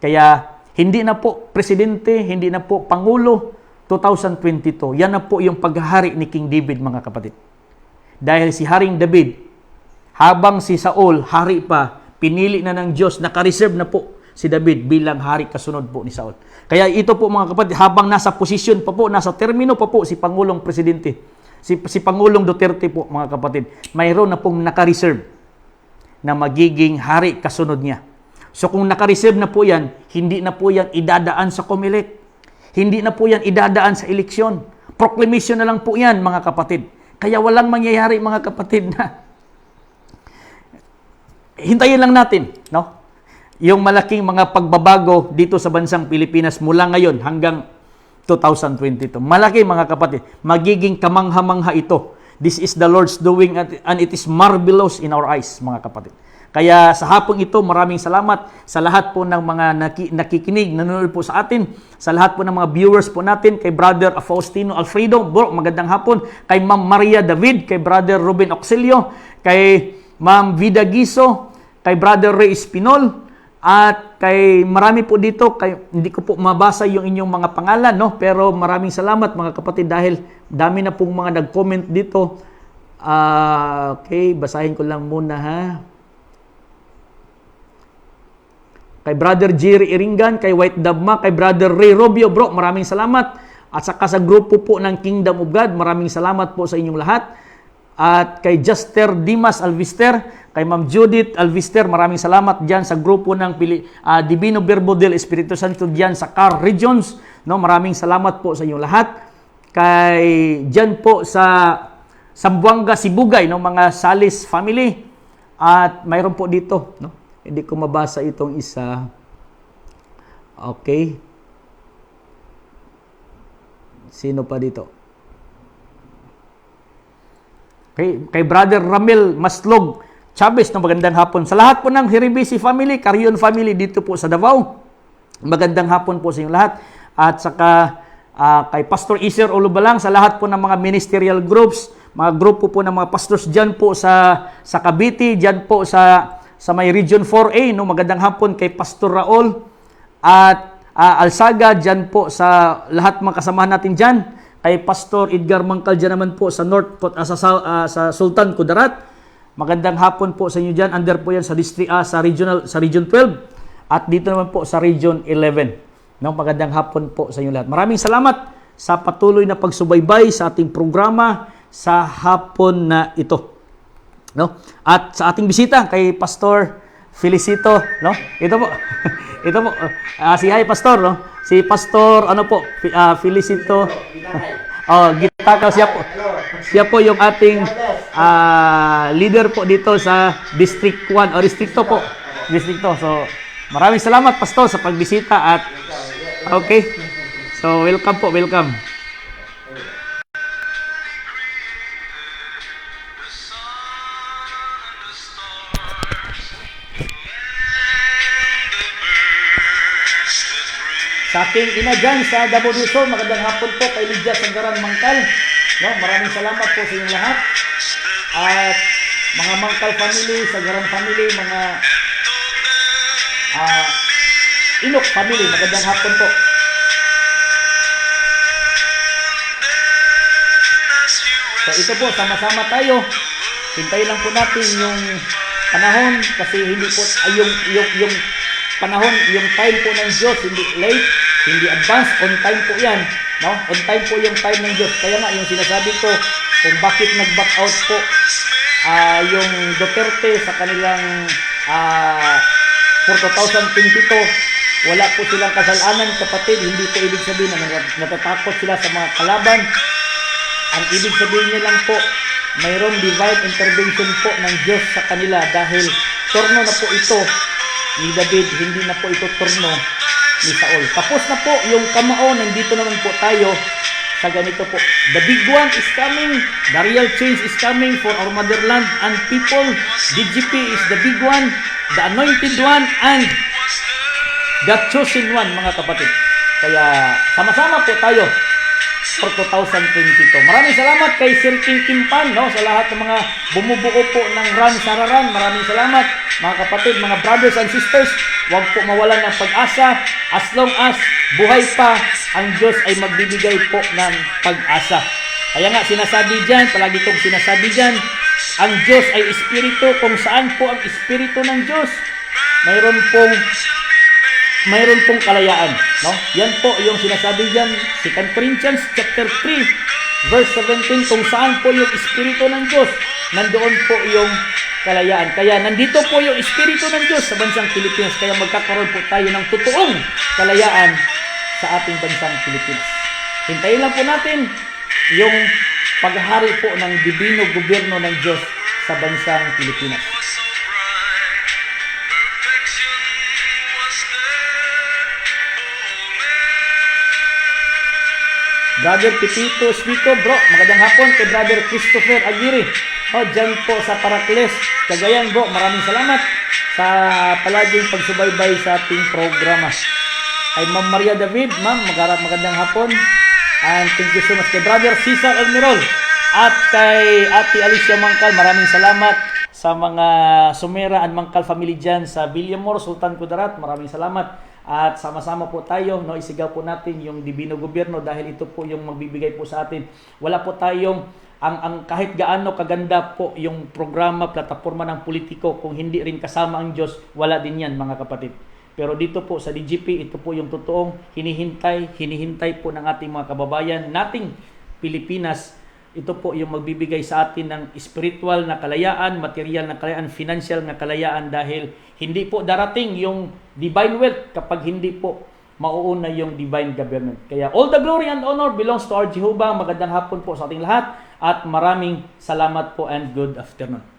Speaker 1: Kaya hindi na po presidente, hindi na po pangulo, 2022. Yan na po yung paghahari ni King David, mga kapatid. Dahil si Haring David, habang si Saul, hari pa, pinili na ng Diyos, naka-reserve na po si David bilang hari kasunod po ni Saul. Kaya ito po, mga kapatid, habang nasa posisyon pa po, nasa termino pa po si Pangulong Presidente, si Pangulong Duterte po, mga kapatid, mayroon na pong naka-reserve na magiging hari kasunod niya. So kung naka-reserve na po yan, hindi na po yan idadaan sa COMELEC. Hindi na po yan idadaan sa eleksyon. Proclamation na lang po yan, mga kapatid. Kaya walang mangyayari, mga kapatid, na hintayin lang natin, no? Yung malaking mga pagbabago dito sa bansang Pilipinas mula ngayon hanggang 2022. Malaki, mga kapatid. Magiging kamangha-mangha ito. This is the Lord's doing and it is marvelous in our eyes, mga kapatid. Kaya sa hapong ito, maraming salamat sa lahat po ng mga nakikinig, nanonood po sa atin, sa lahat po ng mga viewers po natin, kay Brother Faustino Alfredo, bro, magandang hapon, kay Ma'am Maria David, kay Brother Ruben Auxilio, kay Ma'am Vida Giso, kay Brother Ray Espinol, at kay marami po dito, hindi ko po mabasa yung inyong mga pangalan, no? Pero maraming salamat, mga kapatid, dahil dami na pong mga nag-comment dito. Okay, basahin ko lang muna, ha. Kay Brother Jerry Iringan, kay White Dabma, kay Brother Ray Robio, bro, maraming salamat. At saka sa grupo po ng Kingdom of God, maraming salamat po sa inyong lahat. At kay Juster Dimas Alvister, kay Ma'am Judith Alvister, maraming salamat dyan sa grupo ng Divino Verbo del Espiritu Santo dyan sa Car Regions. No, maraming salamat po sa inyong lahat. Kay dyan po sa Sambuanga, Sibugay, no, mga Salis family. At mayroon po dito, no? Hindi ko mabasa itong isa. Okay. Sino pa dito? Kay Brother Ramil Maslog Chavez, no, magandang hapon. Sa lahat po ng Hiribisi family, Carion family dito po sa Davao, magandang hapon po sa inyong lahat. At saka kay Pastor Iser Olubalang, sa lahat po ng mga ministerial groups, mga grupo po ng mga pastors dyan po sa Cavite, dyan po sa may Region 4A, no, magandang hapon kay Pastor Raul at Alsaga, dyan po sa lahat mga kasamahan natin dyan. Kay Pastor Edgar Mangkal dyan naman po sa North, sa Sultan Kudarat. Magandang hapon po sa inyo dyan. Under po yan sa Region 12. At dito naman po sa Region 11. No, magandang hapon po sa inyo lahat. Maraming salamat sa patuloy na pagsubaybay sa ating programa sa hapon na ito. No? At sa ating bisita kay Pastor Felicito, no? Ito po. Ito po. Si hi Pastor, no? Si Pastor Felicito. Gitaka siya po yung ating leader po dito sa District 1 o Distrito po. Distrito. So, maraming salamat Pastor sa pagbisita at okay. So, welcome po, welcome. Sa aking ina dyan sa Davao del Sur, magandang hapon po kay Lydia Sanggaran Mangkal. No, maraming salamat po sa inyong lahat. At mga Mangkal family, Sanggaran family, mga Inok family, magandang hapon po. ito po, sama-sama tayo. Hintayin lang po natin yung panahon kasi hindi po yung panahon, yung time po ng Diyos, hindi late, hindi advance, on time po yan. No? On time po yung time ng Diyos. Kaya nga, yung sinasabi ko, kung bakit nag-back out po yung Duterte sa kanilang for 2022, wala po silang kasalanan, kapatid. Hindi po ibig sabihin na natatakot sila sa mga kalaban. Ang ibig sabihin niya lang po, mayroong divine intervention po ng Diyos sa kanila dahil turno na po ito ni David, hindi na po ito turno ni Saul. Tapos na po yung kamao, nandito naman po tayo sa ganito po. The big one is coming, the real change is coming for our motherland and people. DGP is the big one, the anointed one, and the chosen one, mga kapatid. Kaya sama-sama po tayo for 2022. Maraming salamat kay Sir King Kimpan, no, sa lahat ng mga bumubuo po ng Run Sararan. Maraming salamat, mga kapatid, mga brothers and sisters. Huwag po mawalan ng pag-asa. As long as buhay pa, ang Diyos ay magbibigay po ng pag-asa. Kaya nga sinasabi dyan, palagi kong sinasabi dyan, ang Diyos ay Espiritu. Kung saan po ang Espiritu ng Diyos, mayroon pong kalayaan, no? Yan po yung sinasabi diyan, 2 Corinthians chapter 3 verse 17, kung saan po yung Espiritu ng Diyos, nandoon po yung kalayaan. Kaya nandito po yung Espiritu ng Diyos sa bansang Pilipinas, kaya magkakaroon po tayo ng totoong kalayaan sa ating bansang Pilipinas. Hintayin lang po natin yung paghahari po ng dibino gobyerno ng Diyos sa bansang Pilipinas. Brother Pipito Spico, bro, magandang hapon kay Brother Christopher Aguirre. Dyan po sa Paracles, Cagayan, bro, maraming salamat sa palaging pagsubaybay sa ating programa. Kay Ma'am Maria David, ma'am, magandang hapon. And thank you so much kay Brother Cesar Almirol at kay Ate Alicia Mangkal, maraming salamat sa mga Sumera and Mangkal family dyan sa Villamor, Sultan Kudarat, maraming salamat. At sama-sama po tayo, no, isigaw po natin yung dibino gobyerno dahil ito po yung magbibigay po sa atin. Wala po tayong ang kahit gaano kaganda po yung programa, plataforma ng politiko, kung hindi rin kasama ang Diyos, wala din yan, mga kapatid. Pero dito po sa DGP, ito po yung totoong hinihintay po ng ating mga kababayan nating Pilipinas. Ito po yung magbibigay sa atin ng spiritual na kalayaan, material na kalayaan, financial na kalayaan, dahil hindi po darating yung divine wealth kapag hindi po mauuna yung divine government. Kaya all the glory and honor belongs to our Jehovah. Magandang hapon po sa ating lahat at maraming salamat po and good afternoon.